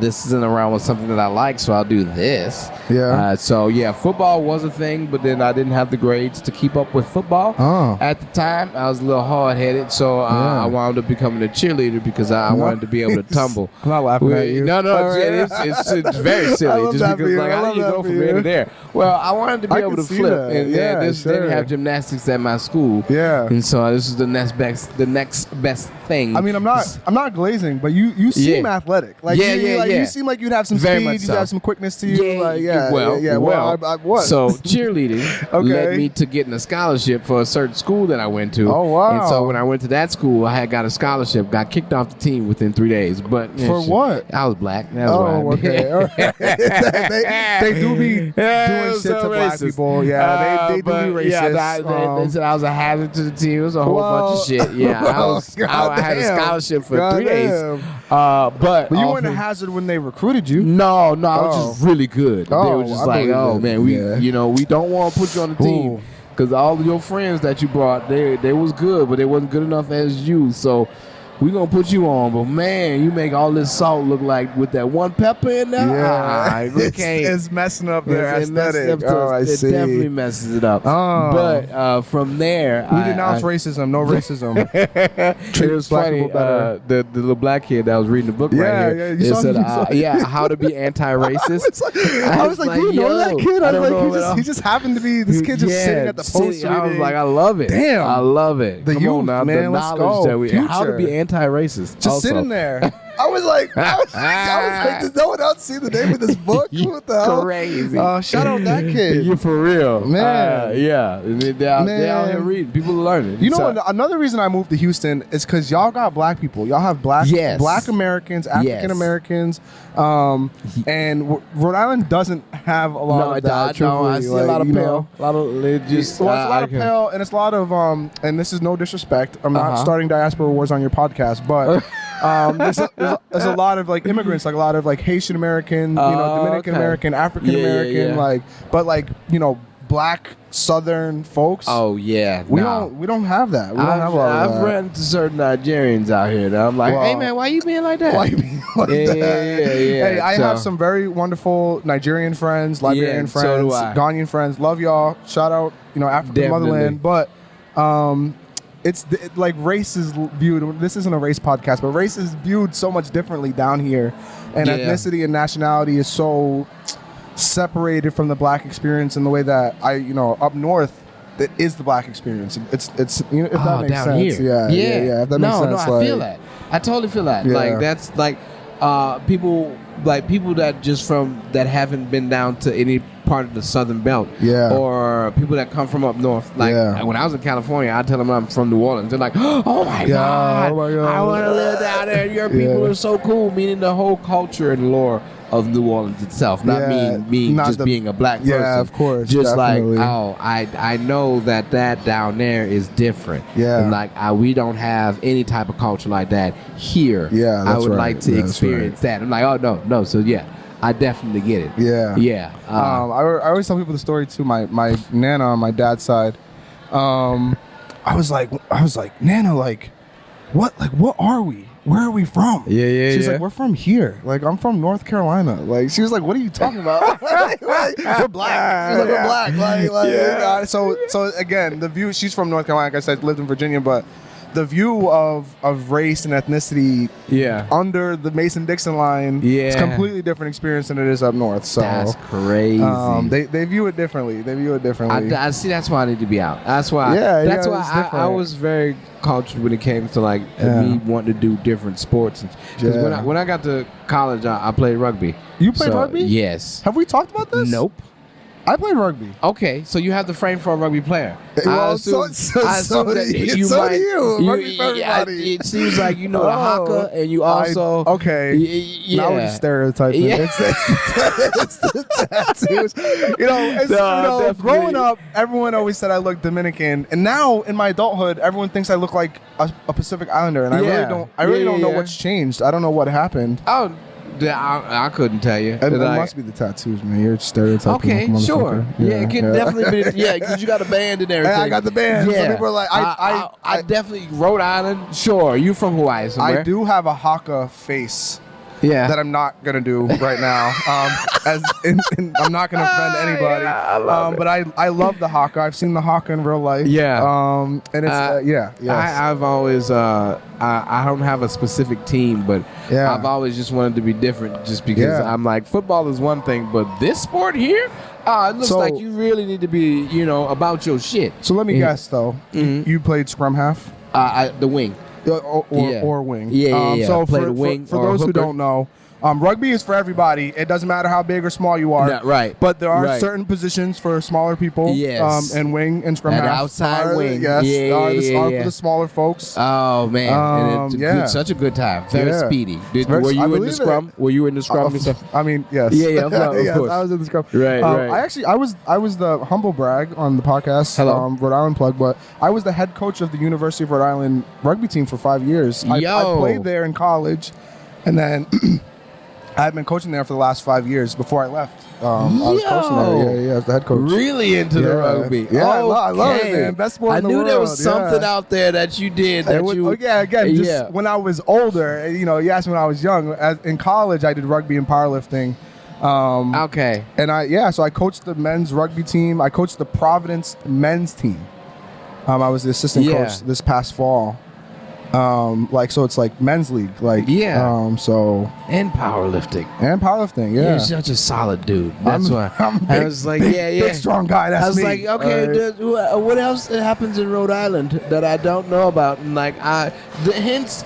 this isn't around with something that I like, so I'll do this. Yeah. So yeah, football was a thing, but then I didn't have the grades to keep up with football. At the time, I was a little hard-headed, so I wound up becoming a cheerleader because I wanted to be able to tumble. I'm not laughing at you. No, it's very silly. Just because, like, how do you go from here to there? Well, I wanted to be able to flip, and they didn't have gymnastics at my school. Yeah. And so this is the next best thing. I mean, I'm not glazing, but you seem athletic. Like, you seem like you'd have some very speed, you'd have some quickness to you. Well, so cheerleading led me to getting a scholarship for a certain school that I went to. Oh, wow. And so when I went to that school, I had got a scholarship, got kicked off the team within 3 days. But for what? I was black. That was okay. They do be doing shit to black people. Yeah, they do be racist. Yeah, they said I was a hazard to the team. It was a whole bunch of shit. Yeah, I had a scholarship for 3 days. But you weren't a hazard when they recruited you. No, I was just really good. They were just like, oh man, we don't want to put you on the team because all of your friends that you brought, they was good, but they wasn't good enough as you. So we gonna put you on, but man, you make all this salt look like with that one pepper in there. Yeah, it's messing up their aesthetic. I see. It definitely messes it up. But from there, we denounce racism. No racism. It was funny. The little black kid that was reading the book right here. You said, how to be anti-racist. I was like, do you know that kid? I was like, he just happened to be this kid just sitting at the poster. I was like, I love it. Damn, I love it. Come on now, man. The Let's knowledge go. that how to be anti-racist. Just sitting there. I was like, does no one else see the name of this book? What the hell? Crazy. Shout out that kid. You for real, man. Yeah, they out here reading. People are learning. You know, another reason I moved to Houston is because y'all got black people. Y'all have black Americans, African Americans, and Rhode Island doesn't have a lot of that. I see a lot of pale. A lot of it's a lot of pale, and it's a lot of and this is no disrespect. I'm not starting diaspora wars on your podcast, but. There's a lot of like immigrants, like a lot of like Haitian American, Dominican American, African American, but black Southern folks. Oh yeah, we don't have that. We don't have a lot of that. I've run into certain Nigerians out here that I'm like, hey man, why you being like that? Why you being like that? Yeah. Hey, I have some very wonderful Nigerian friends, Liberian friends, so do I. Ghanaian friends. Love y'all. Shout out, African motherland. But it's like race is viewed. This isn't a race podcast, but race is viewed so much differently down here, and ethnicity and nationality is so separated from the black experience in the way that up north, that is the black experience. It's if that makes sense. Here. Yeah. If that makes sense. I feel that. I totally feel that. Yeah. Like that's like people that just that haven't been down to any part of the Southern Belt, or people that come from up north. Like when I was in California, I tell them I'm from New Orleans. They're like, "Oh my god, I want to live down there. Your people are so cool." Meaning the whole culture and lore of New Orleans itself, not being a black person. Yeah, of course. Just definitely. like, I know that down there is different. Yeah. And like we don't have any type of culture like that here. Yeah, I would like to experience that. I'm like, oh no. So yeah. I definitely get it. Yeah. I always tell people the story too. My Nana on my dad's side. I was like, Nana, what are we? Where are we from? She's like, we're from here. Like, I'm from North Carolina. Like, she was like, what are you talking about? We're black. She's like, we're black. So again, the view. She's from North Carolina. Like I said, lived in Virginia, but the view of race and ethnicity under the Mason-Dixon line is a completely different experience than it is up north. So that's crazy. They view it differently. I see. That's why I need to be out. That's why. That's why I was very cultured when it came to me wanting to do different sports. Because when I got to college, I played rugby. You played rugby? Yes. Have we talked about this? Nope. I played rugby. Okay, so you have the frame for a rugby player. Well, I assume that you might. Rugby for everybody. It seems like you know the haka, and you also now we're just stereotyping. It's the tattoos. Growing up, everyone always said I looked Dominican, and now in my adulthood, everyone thinks I look like a Pacific Islander, and I really don't know what's changed. I don't know what happened. Oh. I couldn't tell you. It must be the tattoos, man. You're stereotyping. Okay, sure. Yeah, it can definitely be. Yeah, because you got a band and everything. I got the band. Yeah. So people are like, I definitely Rhode Island. Sure, you from Hawaii somewhere. I do have a haka face. that I'm not gonna do right now. I'm not gonna offend anybody. Yeah, I love it. But I love the haka. I've seen the haka in real life. Yeah. And it's yes. I've always I don't have a specific team, but I've always just wanted to be different, just because I'm like, football is one thing, but this sport here, it looks like you really need to be, about your shit. So let me guess though, you played scrum half? The wing. Or wing. Yeah. So for those who don't know, rugby is for everybody. It doesn't matter how big or small you are. Right. But there are certain positions for smaller people. Yes. And wing and scrum half. Outside wing. Yes. Are for the smaller folks. Oh man. And it's such a good time. Very speedy. Were you in the scrum? Were you in the scrum yourself? I mean, yes. Yeah. Of course. I was in the scrum. Right. I was the humble brag on the podcast. Hello. Rhode Island plug, but I was the head coach of the University of Rhode Island rugby team for 5 years. I played there in college, and then I've been coaching there for the last 5 years. Before I left, I was coaching there. Yeah, I was the head coach. Really into the rugby. Yeah, I love it, man. Best sport in the world. I knew there was something out there that you did. Just when I was older, you asked me when I was young. In college, I did rugby and powerlifting. And so I coached the men's rugby team. I coached the Providence men's team. I was the assistant coach this past fall. So it's like men's league, and powerlifting. You're such a solid dude. That's why I was like, big strong guy. That's I was me. like, okay, what else happens in Rhode Island that I don't know about? And like, the hints.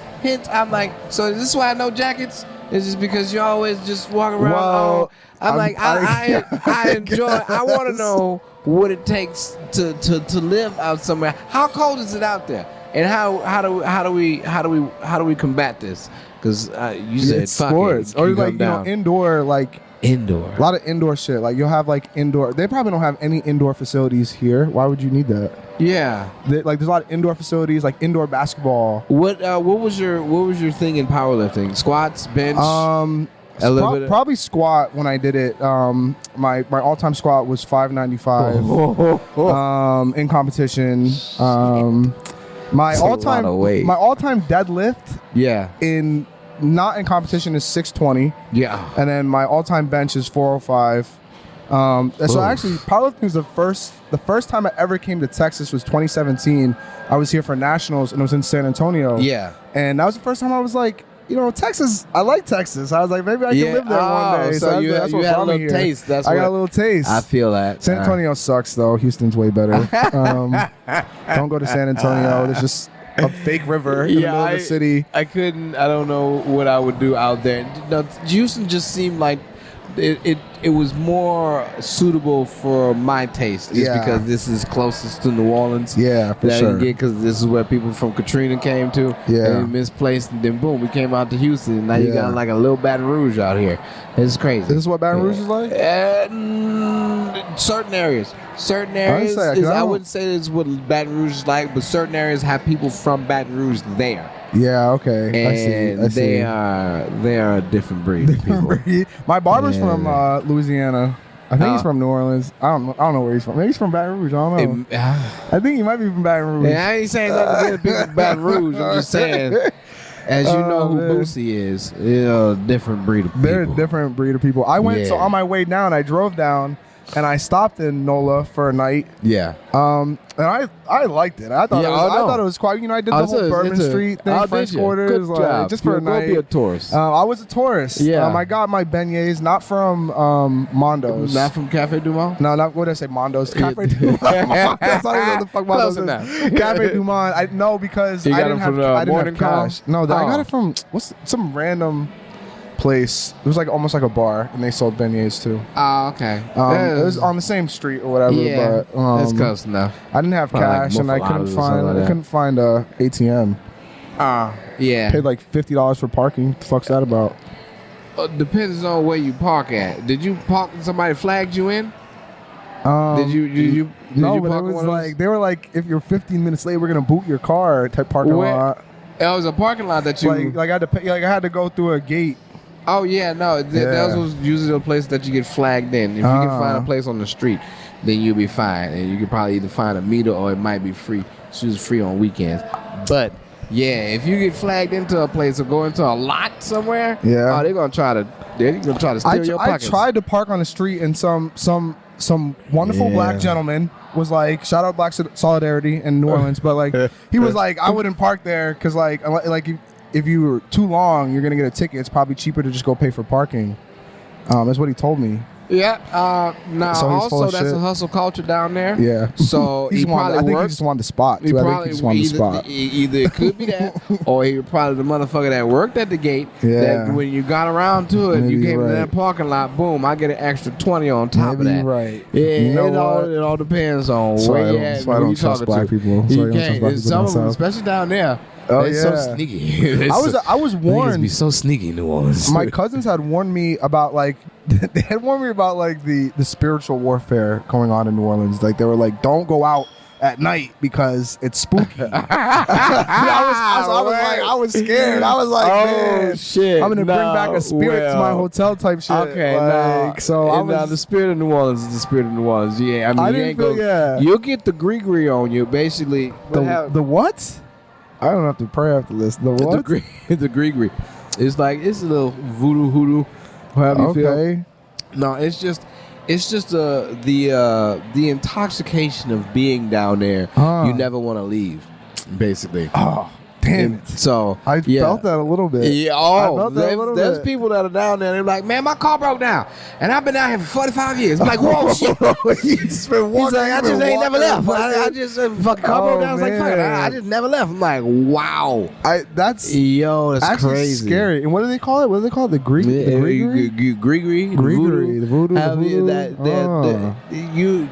I'm like, so is this why I know jackets? Is just because you always just walk around? Well, I enjoy. I want to know what it takes to live out somewhere. How cold is it out there? And how do we combat this? Because you said sports or indoor, indoor. A lot of indoor shit. Like you'll have indoor. They probably don't have any indoor facilities here. Why would you need that? Yeah. There's a lot of indoor facilities, like indoor basketball. What was your thing in powerlifting? Squats, bench. Probably squat when I did it. My all-time squat was 595 in competition. My all-time deadlift in not in competition is 620. Yeah. And then my all-time bench is 405. So actually powerlifting was the first time I ever came to Texas was 2017. I was here for nationals and it was in San Antonio. Yeah. And that was the first time I was like, Texas, I like Texas. I was like, maybe I can live there one day. So you had a little taste. I got a little taste. I feel that. San Antonio sucks, though. Houston's way better. Don't go to San Antonio. There's just a fake river in the middle of the city. I don't know what I would do out there. Houston just seemed like it was more suitable for my taste, just because this is closest to New Orleans. Yeah, for sure. Because this is where people from Katrina came to. Yeah. And misplaced, and then boom, we came out to Houston, and now you got like a little Baton Rouge out here. It's crazy. This is what Baton Rouge is like? Certain areas. I wouldn't say this is what Baton Rouge is like, but certain areas have people from Baton Rouge there. Yeah, okay. And they are a different breed of people. My barber's from Louisiana. I think he's from New Orleans. I don't know where he's from. Maybe he's from Baton Rouge. I don't know. I think he might be from Baton Rouge. Yeah, I ain't saying nothing against people from Baton Rouge. I'm just saying, as you know who Boosie is, a different breed of people. They're a different breed of people. I went, so on my way down, I drove down, and I stopped in NOLA for a night. Yeah. And I liked it. I thought it was quite. I did the whole Bourbon Street thing, French Quarters, just for a night. Be a tourist. I was a tourist. Yeah. I got my beignets not from Mondo's. Not from Cafe Du Monde? No, not what did I say? Mondo's. Cafe Du Monde. That's not even what the fuck Mondo's is. Cafe Du Monde. Because I didn't have cash. No, I got it from some random place. It was almost like a bar, and they sold beignets too. Oh, okay. It was on the same street or whatever. Yeah, but that's close enough. I didn't have cash, and I couldn't find a ATM. Yeah. Paid like $50 for parking. What the fuck's that about? Depends on where you park at. Did you park? Somebody flagged you in? Did you? No, but it was like they were like, if you're 15 minutes late, we're gonna boot your car type parking lot. It was a parking lot that you like I had to pay, I had to go through a gate. Oh yeah, no, that was usually a place that you get flagged in. If you can find a place on the street, then you'll be fine, and you could probably either find a meter or it might be free. It's usually free on weekends, but Yeah, if you get flagged into a place or go into a lot somewhere, yeah, they're gonna try to steal your pockets. I tried to park on the street, and some wonderful black gentleman was like, shout out Black Solidarity in New Orleans, but like he was like, I wouldn't park there because like if you were too long, you're gonna get a ticket. It's probably cheaper to just go pay for parking. That's what he told me. Yeah. Now So he's full also of that's shit. a hustle culture down there. Yeah. So he probably I think he worked. just wanted the spot. He Too. I think probably he just wanted the spot. either it could be that, or he was probably the motherfucker that worked at the gate. Yeah. That when you got around to it, Maybe you came you're to right. that parking lot. Boom! I get an extra 20 on top Maybe of that. you're right. Yeah. You know it all depends on So where I you don't- at. so I and who don't you trust talking black to. people. So I You don't trust can't. black people Some of them, myself. especially down there. Oh, they're so yeah. sneaky. They're I was Niggas warned. be so sneaky in New Orleans. My cousins had warned me about like they had warned me about like the spiritual warfare going on in New Orleans. Like they were like, don't go out at night because it's spooky. I was scared. I was like, man, shit! I'm gonna bring back a spirit to my hotel type shit. Okay, like, so I was the spirit of New Orleans is the spirit of New Orleans. Yeah, I mean, I you didn't ain't feel- go. yeah. You'll get the gree on you, basically. the what? I don't have to pray after this. The what? The gree. It's like it's a little voodoo hoodoo. However you feel. Okay. No, it's just the intoxication of being down there. You never want to leave, basically. Oh, damn And it. so I felt that a little bit. Yeah, I felt that a little there's bit. people that are down there. They're like, man, my car broke down, and I've been down here for 45 years. I'm like, whoa, shit. He's been He's like, I just ain't never left. I just fucking car broke down. I was like, fuck it, man. I just never left. I'm like, wow, That's yo, that's actually crazy. scary. And what do they call it? What do they call it? The Greek? The Gregory? Gree, Gregory, the voodoo, the voodoo.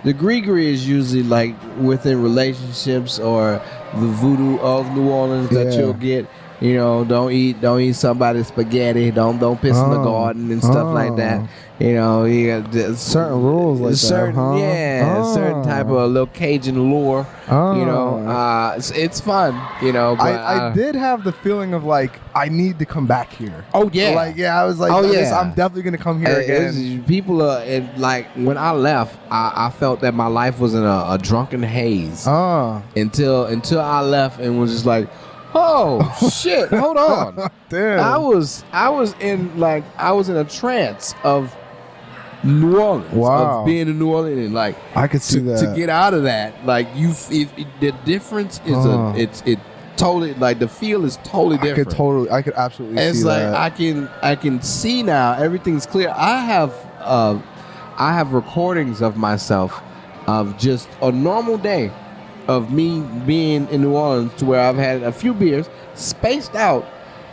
The Gregory is usually like within relationships or the voodoo of New Orleans that Yeah. you'll get. You know, don't eat somebody's spaghetti. Don't piss in the garden and stuff like that. You know, you got Certain rules like certain, that, huh? Yeah, certain type of little Cajun lore. You know, it's fun. You know, but I did have the feeling of like I need to come back here. Oh yeah, Like I was like, I'm definitely gonna come here again. People are and like when I left, I felt that my life was in a drunken haze until I left and was just like, oh shit, hold on. Damn. I was in a trance of New Orleans, Wow. of being in New Orleans, and like I could see that. to get out of that, like the difference is it totally like the feel is totally different. I could absolutely It's see like that. I can see now everything's clear. I have recordings of myself of just a normal day of me being in New Orleans to where I've had a few beers spaced out,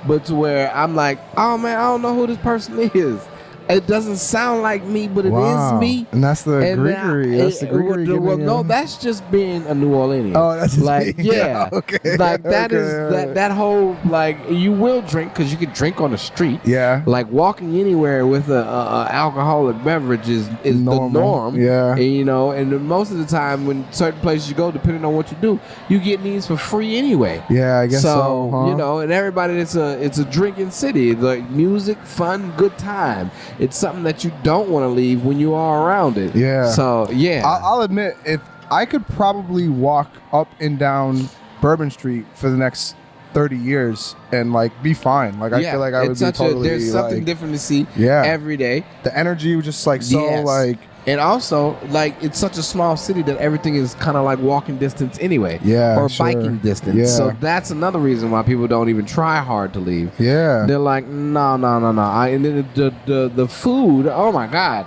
but to where I'm like, oh man, I don't know who this person is. It doesn't sound like me, but it is me. And that's the Gregory. That's the Gregory. No, that's just being a New Orleanian. Oh, that's just like being, yeah, okay. like that Okay, is right. that whole like you will drink because you can drink on the street. Yeah. Like walking anywhere with a alcoholic beverage is Normal. the norm. Yeah. And, you know, and most of the time when certain places you go, depending on what you do, you get these for free anyway. Yeah, I guess so. Huh? You know, and everybody, it's a drinking city. Like music, fun, good time. It's something that you don't want to leave when you are around it. Yeah. So yeah. I'll admit, if I could probably walk up and down Bourbon Street for the next 30 years and like be fine. Like I feel like I would be totally. There's something like, different to see. Yeah. Every day. The energy was just like so Yes. like. And also, like, it's such a small city that everything is kind of like walking distance anyway. Yeah, or sure. biking distance. Yeah. So that's another reason why people don't even try hard to leave. Yeah. They're like, no. And then the food, oh my God.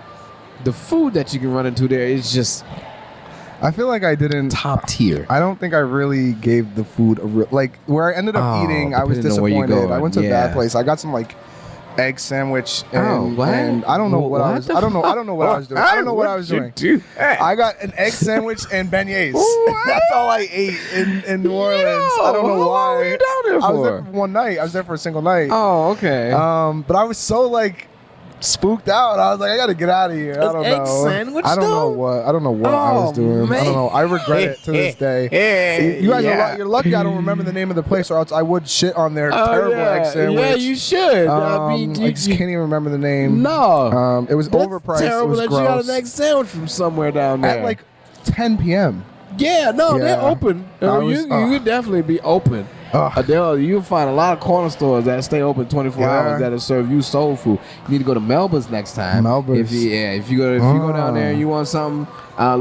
The food that you can run into there is just I feel like I didn't. top tier. I don't think I really gave the food a real like where I ended up eating. I was depending on where you disappointed. go, I went to a yeah. bad place. I got some like egg sandwich and, what? and I don't know what I What was. the I don't know what I was doing. I don't know what I was doing. I got an egg sandwich and beignets. That's all I ate in New Orleans. I don't know how why. long were you down there I was there for? for one night. I was there for a single night. Oh, okay. But I was so like spooked out. I was like, I gotta get out of here. I don't egg know. sandwich, I don't know though? what. I don't know what I was doing. I don't know. I regret it to this day. You guys are you're lucky I don't remember the name of the place, or else I would shit on their terrible egg sandwich. Yeah, you should. I mean, I just can't even remember the name. No. It was That's overpriced. terrible It was that gross. you got an egg sandwich from somewhere down there. At like 10 p.m. Yeah, no, they're open. You could definitely be open. You'll find a lot of corner stores that stay open 24 hours that'll serve you soul food. You need to go to Melba's next time. Melba's. If you go down there and you want something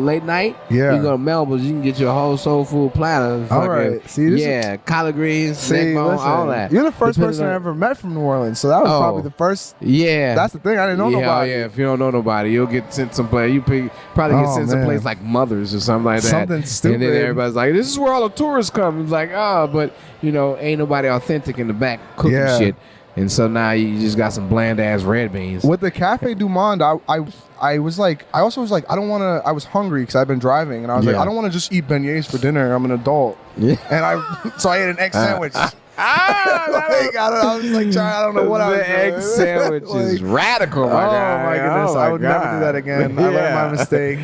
late night, you go to Melba's. You can get your whole soul food platter. All right. See, collard greens, neck bone, all that. You're the first person I ever met from New Orleans, so that was probably the first. Yeah. That's the thing. I didn't know nobody. Yeah, if you don't know nobody, you'll get sent someplace. You probably get sent someplace like Mother's or something like that. Something stupid. And then everybody's like, this is where all the tourists come. It's like, but ain't nobody authentic in the back cooking shit. And so now you just got some bland ass red beans. With the Cafe Du Monde, I was like, I also was like, I don't want to. I was hungry because I've been driving, and I was like, I don't want to just eat beignets for dinner. I'm an adult. Yeah. And so I ate an egg sandwich. I was like, I don't know what I was doing. The egg sandwich is radical, my guy. Oh my goodness, I would never do that again. I learned my mistake.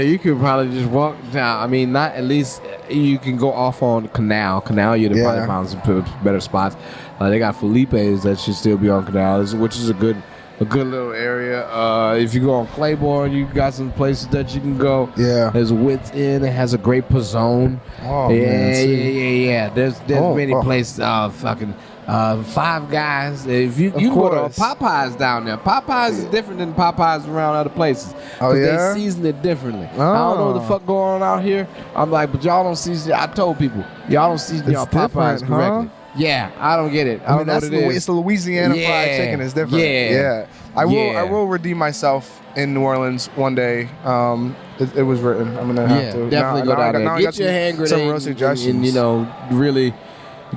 You could probably just walk down. I mean, not at least you can go off on Canal. You'd have probably found some better spots. They got Felipe's that should still be on Canal, which is a good little area. If you go on Claiborne, you got some places that you can go. Yeah. There's Wits Inn. It has a great pizzone. Oh, man. Yeah. There's many places. Five Guys. If you can go to Popeyes down there. Popeyes is different than Popeyes around other places. Oh, yeah? They season it differently. I don't know what the fuck going on out here. I'm like, but y'all don't season. I told people, y'all don't season y'all Popeyes correctly. Yeah, I don't get it. I don't know what it is. It's the Louisiana fried chicken is different. Yeah. I will redeem myself in New Orleans one day. It was written. I'm gonna have to definitely go down there. Get your hand grenade and really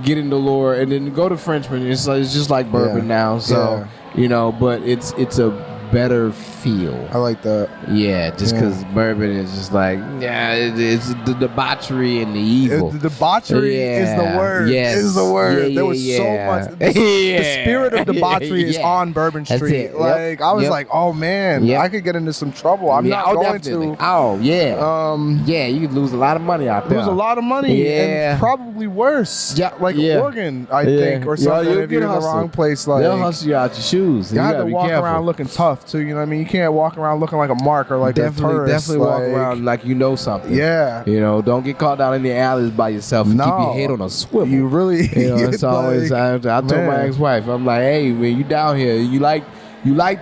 get in the lore, and then go to Frenchman. It's just like bourbon now. So but it's a better feel. I like that. Yeah, just because bourbon is just like, it's the debauchery and the evil. The debauchery is the word. Yes. Is the word. There was so much. The spirit of debauchery is on Bourbon Street. Like, I was like, oh man, I could get into some trouble. I'm not going to. Oh, yeah. You could lose a lot of money out there. Lose a lot of money. And probably worse. Yeah. Like Oregon, I think, or something. If you're in the wrong place. Like, they'll hustle you out your shoes. You have to walk around looking tough too, you know what I mean? You can't walk around looking like a mark or like a tourist. Definitely walk around like you know something. Yeah. Don't get caught down in the alleys by yourself and keep your head on a swivel. You really, it's always, I told my ex-wife, I'm like, hey, man, you down here, you like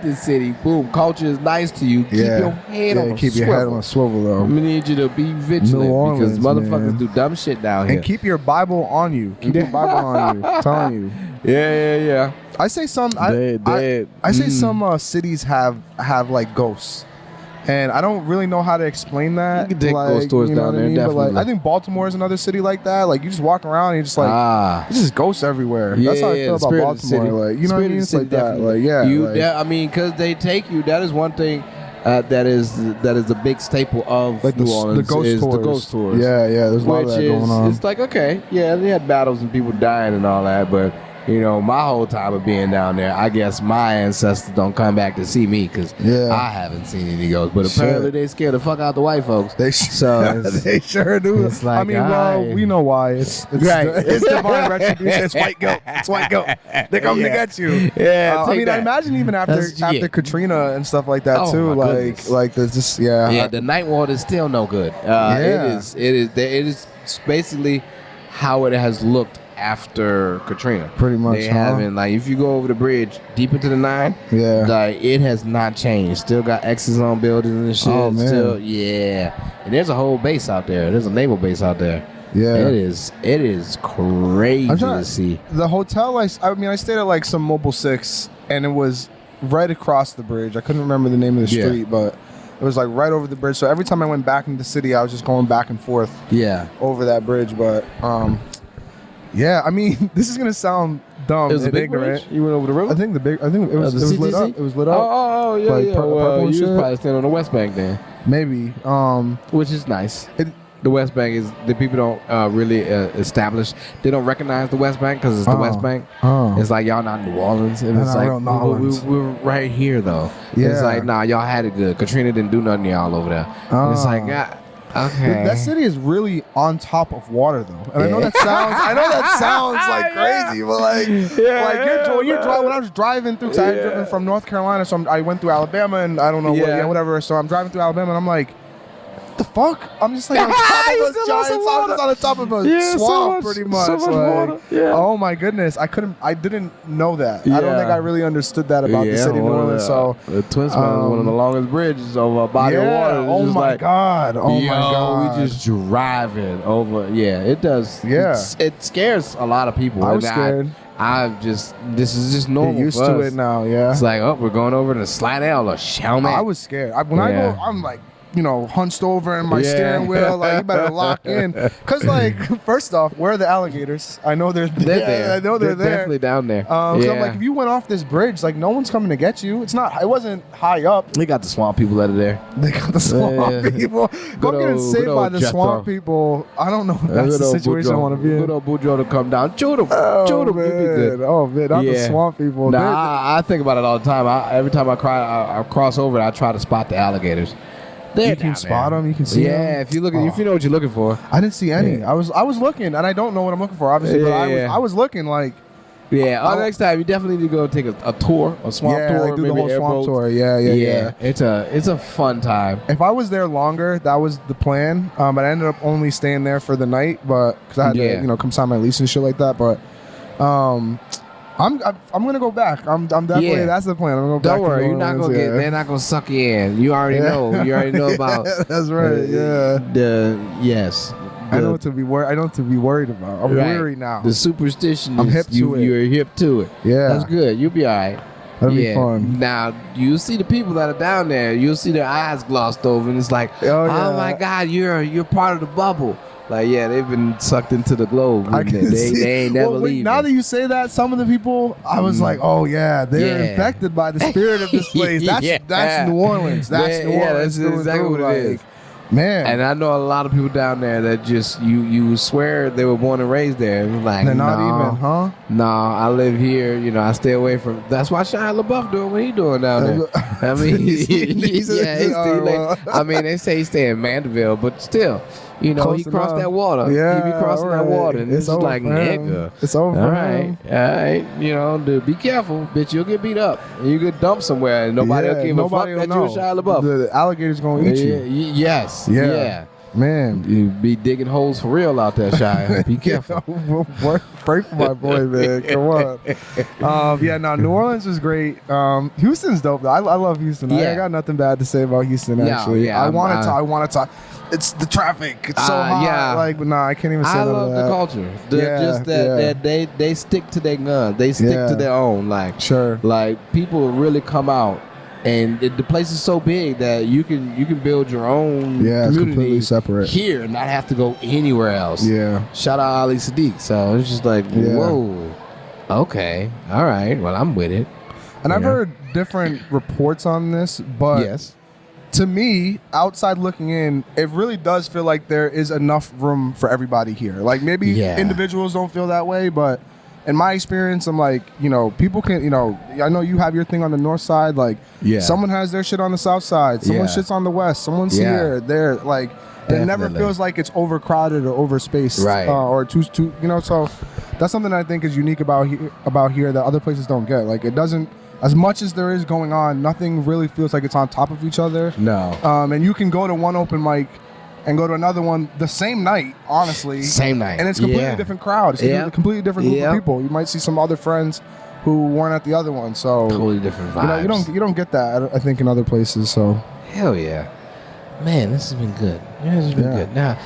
this city, boom, culture is nice to you, keep your head on a swivel. Your head on a swivel, though. I need you to be vigilant because motherfuckers do dumb shit down here. And keep your Bible on you. Keep your Bible on you. I'm telling you. Yeah. I say some. I say some cities have like ghosts, and I don't really know how to explain that. You can take ghost tours down there, definitely. But I think Baltimore is another city like that. Like you just walk around and you're just like, there's just ghosts everywhere. That's how I feel about Baltimore. Like you know what I mean? It's like that. Like I mean, because they take you. That is one thing. That is a big staple of New Orleans. The ghost tours. Yeah. There's a lot of that going on. It's like, okay, they had battles and people dying and all that, but my whole time of being down there, I guess my ancestors don't come back to see me because I haven't seen any ghosts. But apparently they scare the fuck out the white folks. They sure do. It's like, we know why. It's divine retribution. It's white goat. It's white goat. They're coming to get you. Yeah. I imagine even after Katrina and stuff like that too. Like there's just the night water is still no good. It is basically how it has looked after Katrina. Pretty much. They haven't, like, if you go over the bridge deep into the 9, like, it has not changed. Still got X's on buildings and shit. Oh, man. Still, and there's a whole base out there. There's a naval base out there. Yeah. It is crazy to see. The hotel, I stayed at like some Mobile 6, and it was right across the bridge. I couldn't remember the name of the street, but it was like right over the bridge. So every time I went back into the city, I was just going back and forth over that bridge. But this is gonna sound dumb and ignorant. Bridge? You went over the river? I think it was lit up. It was lit up. Oh, yeah. Well, you was probably staying on the West Bank then. Maybe. Which is nice. The West Bank is, the people don't really establish. They don't recognize the West Bank because it's the West Bank. It's like, y'all not New Orleans. And it's like, we're right here though. Yeah. It's like, nah, y'all had it good. Katrina didn't do nothing to y'all over there. It's like, okay. That city is really on top of water, though, and I know that sounds like crazy, but like you're driving. When I was driving through, I had driven from North Carolina, so I went through Alabama, and I don't know whatever. So I'm driving through Alabama, and I'm like, what the fuck? I'm just like on top of those giants. I'm just on the top of a swamp, pretty much. So much water. Yeah. Oh my goodness, I didn't know that. I don't think I really understood that about the city of New Orleans. So the Twin Span is one of the longest bridges over a body of water. It's oh my god. Oh my god. We just driving over. Yeah, it does. Yeah. It scares a lot of people. I was scared. This is just normal. You're used to it now, yeah. It's like, we're going over to Slidell or Chalmette. I was scared. When I go, I'm like, hunched over in my steering wheel, like, you better lock in. Because, like, first off, where are the alligators? I know they're there. I know they're there. Definitely down there. I'm like, if you went off this bridge, like, no one's coming to get you. It wasn't high up. They got the swamp people that are there. They got the swamp people. Go getting saved by the swamp people. I don't know if that's the situation I want to be in. Good old Boudreaux to come down. Shoot him. Shoot him. Oh, man. Not the swamp people. Nah, I think about it all the time. Every time I cross over, I try to spot the alligators. You can spot them. You can see them. Yeah, if you know what you're looking for. I didn't see any. I was looking, and I don't know what I'm looking for, obviously. But I was looking like. Yeah. Next time you definitely need to go take a tour, a swamp tour, like do maybe the whole swamp tour. Yeah. It's a fun time. If I was there longer, that was the plan. But I ended up only staying there for the night, because I had to come sign my lease and shit like that. But I'm gonna go back. I'm definitely that's the plan. I'm gonna go back. Don't worry, you're not gonna they're not gonna suck you in. You already know. You already know about. That's right. I know what to be worried. I know what to be worried about. I'm weary now. The superstition. I'm hip to it. You're hip to it. Yeah, that's good. You'll be all right. That'll be fun. Now you see the people that are down there. You'll see their eyes glossed over, and it's like, oh my God, you're part of the bubble. Like, they've been sucked into the globe. They ain't never leave. Now that you say that, some of the people, I was like, oh yeah, they're infected by the spirit of this place. That's New Orleans. That's New Orleans. That's exactly what it is. Man. And I know a lot of people down there that just, you swear they were born and raised there. And like, they're not even, huh? Nah, I live here. I stay away from. That's why Shia LaBeouf doing what he doing down there. I mean, they say he stay in Mandeville, but still. He crossed that water. Yeah, he be crossing that water. And it's just like, nigga. It's over. All right. Dude, be careful, bitch. You'll get beat up. You get dumped somewhere and nobody will give a fuck that you and Shia LaBeouf. The alligator's going to eat you. Yes. Yeah. Man. You be digging holes for real out there, Shia. Be careful. Pray for my boy, man. Come on. New Orleans was great. Houston's dope, though. I love Houston. I got nothing bad to say about Houston, actually. I want to talk. It's the traffic. It's so hot. Yeah. But I can't even say that. I love the culture. That they stick to their guns. They stick to their own. Sure. People really come out. And the place is so big that you can build your own community it's completely separate here and not have to go anywhere else. Yeah. Shout out Ali Sadiq. So it's just like, whoa, okay, all right, well, I'm with it. And I've heard different reports on this, but to me, outside looking in, it really does feel like there is enough room for everybody here. Like maybe individuals don't feel that way, but in my experience, I'm like, people can, I know you have your thing on the north side. Like, someone has their shit on the south side. Someone shit's on the west. Someone's here. There. Like, it never feels like it's overcrowded or overspaced. Right. Or too, so that's something I think is unique about here that other places don't get. Like, it doesn't, as much as there is going on, nothing really feels like it's on top of each other. No. And you can go to one open mic and go to another one the same night, honestly. Same night. And it's a completely different crowd. It's a completely different group of people. You might see some other friends who weren't at the other one. So totally different vibes. You don't get that, I think, in other places. So hell yeah. Man, this has been good. This has been good. Now,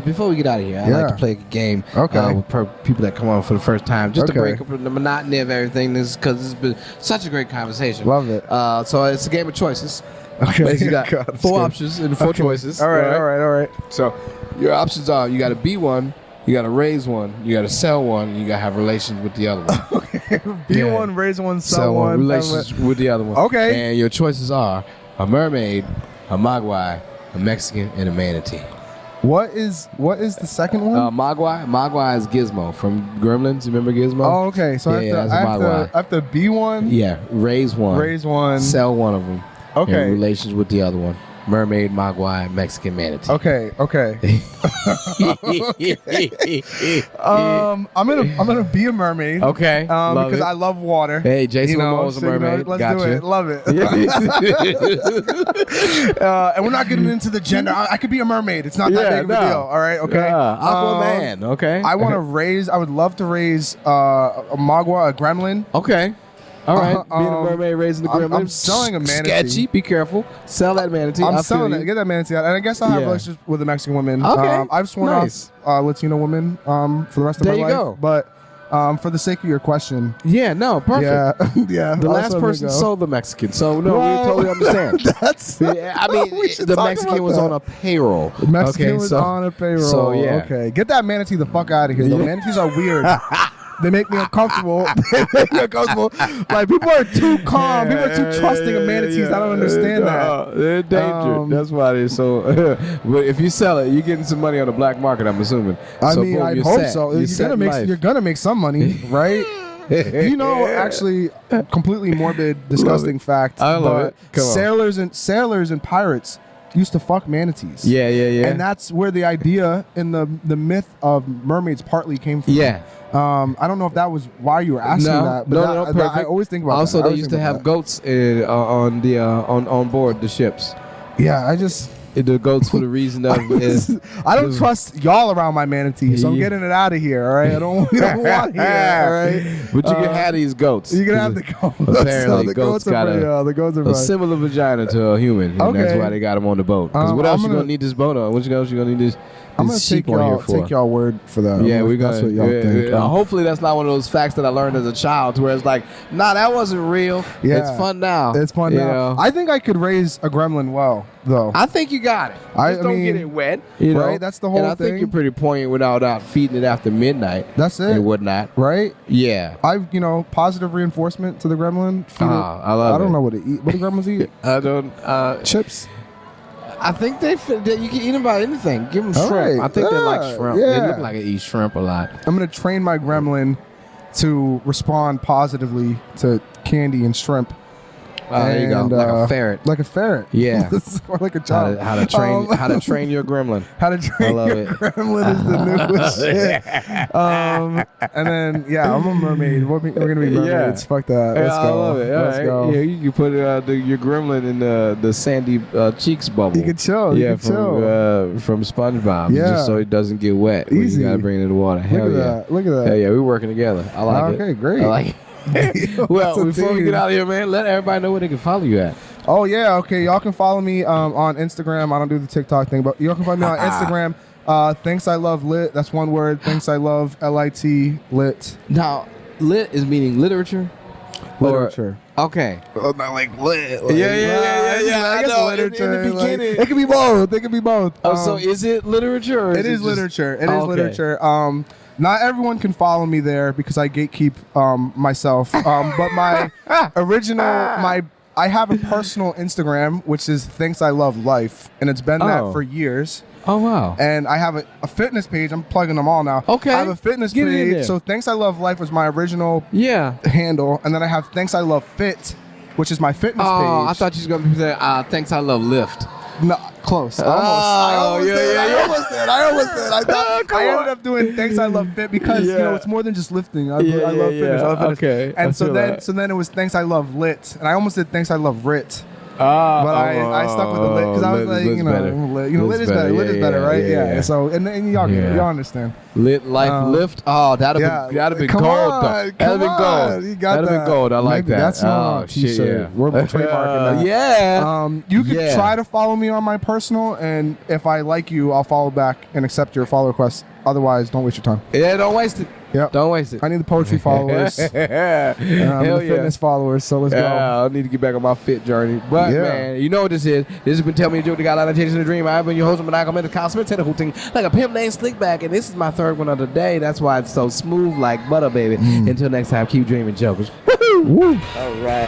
before we get out of here, I'd like to play a game with people that come on for the first time, just to break up the monotony of everything. This because it's been such a great conversation. Love it. So it's a game of choices. Okay. You got four options and four choices. All right. So your options are: you got to be one, you got to raise one, you got to sell one, and you got to have relations with the other one. Okay. Be one, raise one, sell one. Relations with the other one. Okay. And your choices are a mermaid, a mogwai, a Mexican, and a manatee. What is the second one? Mogwai. Mogwai is Gizmo from Gremlins. You remember Gizmo? Oh, okay. So I have to be one. Yeah. Raise one. Raise one. Sell one of them. Okay. And relations with the other one. mermaid, mogwai, Mexican manatee. Okay. I'm gonna be a mermaid. Okay. Because I love water. Hey, Jason Momoa is a mermaid. Let's gotcha. do it. Love it. And we're not getting into the gender. I could be a mermaid. It's not that big of a deal. All right. Okay. Aquaman. Okay. I would love to raise a mogwai, a gremlin. Okay. All right, being a mermaid, raising the gremlin. I'm selling a manatee. Sketchy. Be careful. Sell that manatee. I'm selling it. Get that manatee out. And I guess I'll have relationships with a Mexican woman. Okay. I've sworn off Latino women for the rest of my life. There you go. But for the sake of your question. Yeah, no, perfect. Yeah. The last person sold the Mexican. So, no, we totally understand. The Mexican was on a payroll. The Mexican was on a payroll. So, yeah. Okay. Get that manatee the fuck out of here. The manatees are weird. They make me uncomfortable. Like, people are too calm. People are too trusting of manatees. I don't understand that. They're dangerous. That's why they're so. But if you sell it, you're getting some money on the black market, I'm assuming. I hope so. You're gonna make some money, right? Actually, completely morbid, disgusting fact. I love it. Sailors and pirates used to fuck manatees. Yeah. And that's where the idea in the myth of mermaids partly came from. Yeah. I don't know if that was why you were asking that, but I always think about also, that. they used to have goats on board the ships. Yeah, the goats for the reason of I don't trust y'all around my manatee, so I'm getting it out of here. All right, I don't want here. All right, but you can have these goats. You can have the goats. Apparently, the goats got a similar vagina to a human, and that's why they got them on the boat. Because what else you gonna need this boat on? What else you gonna need this? I'm gonna take y'all word for that. Yeah, that's what y'all think. Hopefully, that's not one of those facts that I learned as a child, where it's like, nah, that wasn't real. Yeah, it's fun now. It's fun now. I think I could raise a gremlin well, though. I think you got it. Just don't get it wet. Right? That's the whole thing. And I think you're pretty poignant without feeding it after midnight. That's it. And whatnot. Right? Yeah. Positive reinforcement to the gremlin. I love it. I don't know what to eat. What do gremlins eat? I don't. Chips. I think you can eat them about anything. Give them shrimp. Right. I think they like shrimp. Yeah. They look like they eat shrimp a lot. I'm going to train my gremlin to respond positively to candy and shrimp. There you go. Like a ferret. Like a ferret. Yeah. Or like a child. How to train your gremlin. How to train your gremlin is the newest shit. And then, I'm a mermaid. We're going to be mermaids. Fuck that. Let's go. I love it. Let's go. Yeah, you can put your gremlin in the sandy cheeks bubble. You can chill. From SpongeBob. Yeah. Just so it doesn't get wet. Easy. You got to bring it in the water. Hell yeah. Look at that. Hell yeah, we're working together. I like it. Okay, great. I like it. Well, before we get out of here, man, let everybody know where they can follow you at. Oh, yeah. Okay. Y'all can follow me on Instagram. I don't do the TikTok thing, but y'all can find me on Instagram. Thanks I Love Lit. That's one word. Thanks I Love LIT Lit. Now, lit is meaning literature? Literature. Okay. Not like lit. Yeah. I guess literature. In the beginning. It can be both. So is it literature? Or it is literature. It is literature. Not everyone can follow me there because I gatekeep myself. But my original, I have a personal Instagram, which is Thanks I Love Life, and it's been that for years. Oh, wow. And I have a fitness page. I'm plugging them all now. Okay. I have a fitness page. So Thanks I Love Life was my original handle. And then I have Thanks I Love Fit, which is my fitness page. Oh, I thought you was going to be saying Thanks I Love Lift. No, close. I almost did. I ended up doing Thanks I Love Fit because it's more than just lifting. I love fitness. I love fitness. And so then it was Thanks I Love Lit, and I almost did Thanks I Love Rit. But I stuck with the lit because I was like, lit is better. Lit is better, right? Yeah. So and y'all get it. Y'all understand. Lit life lift. Oh, that'd have been gold. That'd have been gold. You got that'd have been gold. I like that. That's my t-shirt. We're trademarking that. Yeah. You can try to follow me on my personal, and if I like you, I'll follow back and accept your follow request. Otherwise, don't waste your time. Yeah, don't waste it. Yep. Don't waste it. I need the poetry followers. The fitness followers. So let's go. I need to get back on my fit journey. But man, you know what this is. This has been Tell Me a Joke, the guy out of chasing the dream. I've been your host, Maniacal, Menace, like a pimp named Slickback, and this is my third one of the day. That's why it's so smooth like butter, baby. Until next time, keep dreaming, jokers. Woo-hoo. All right.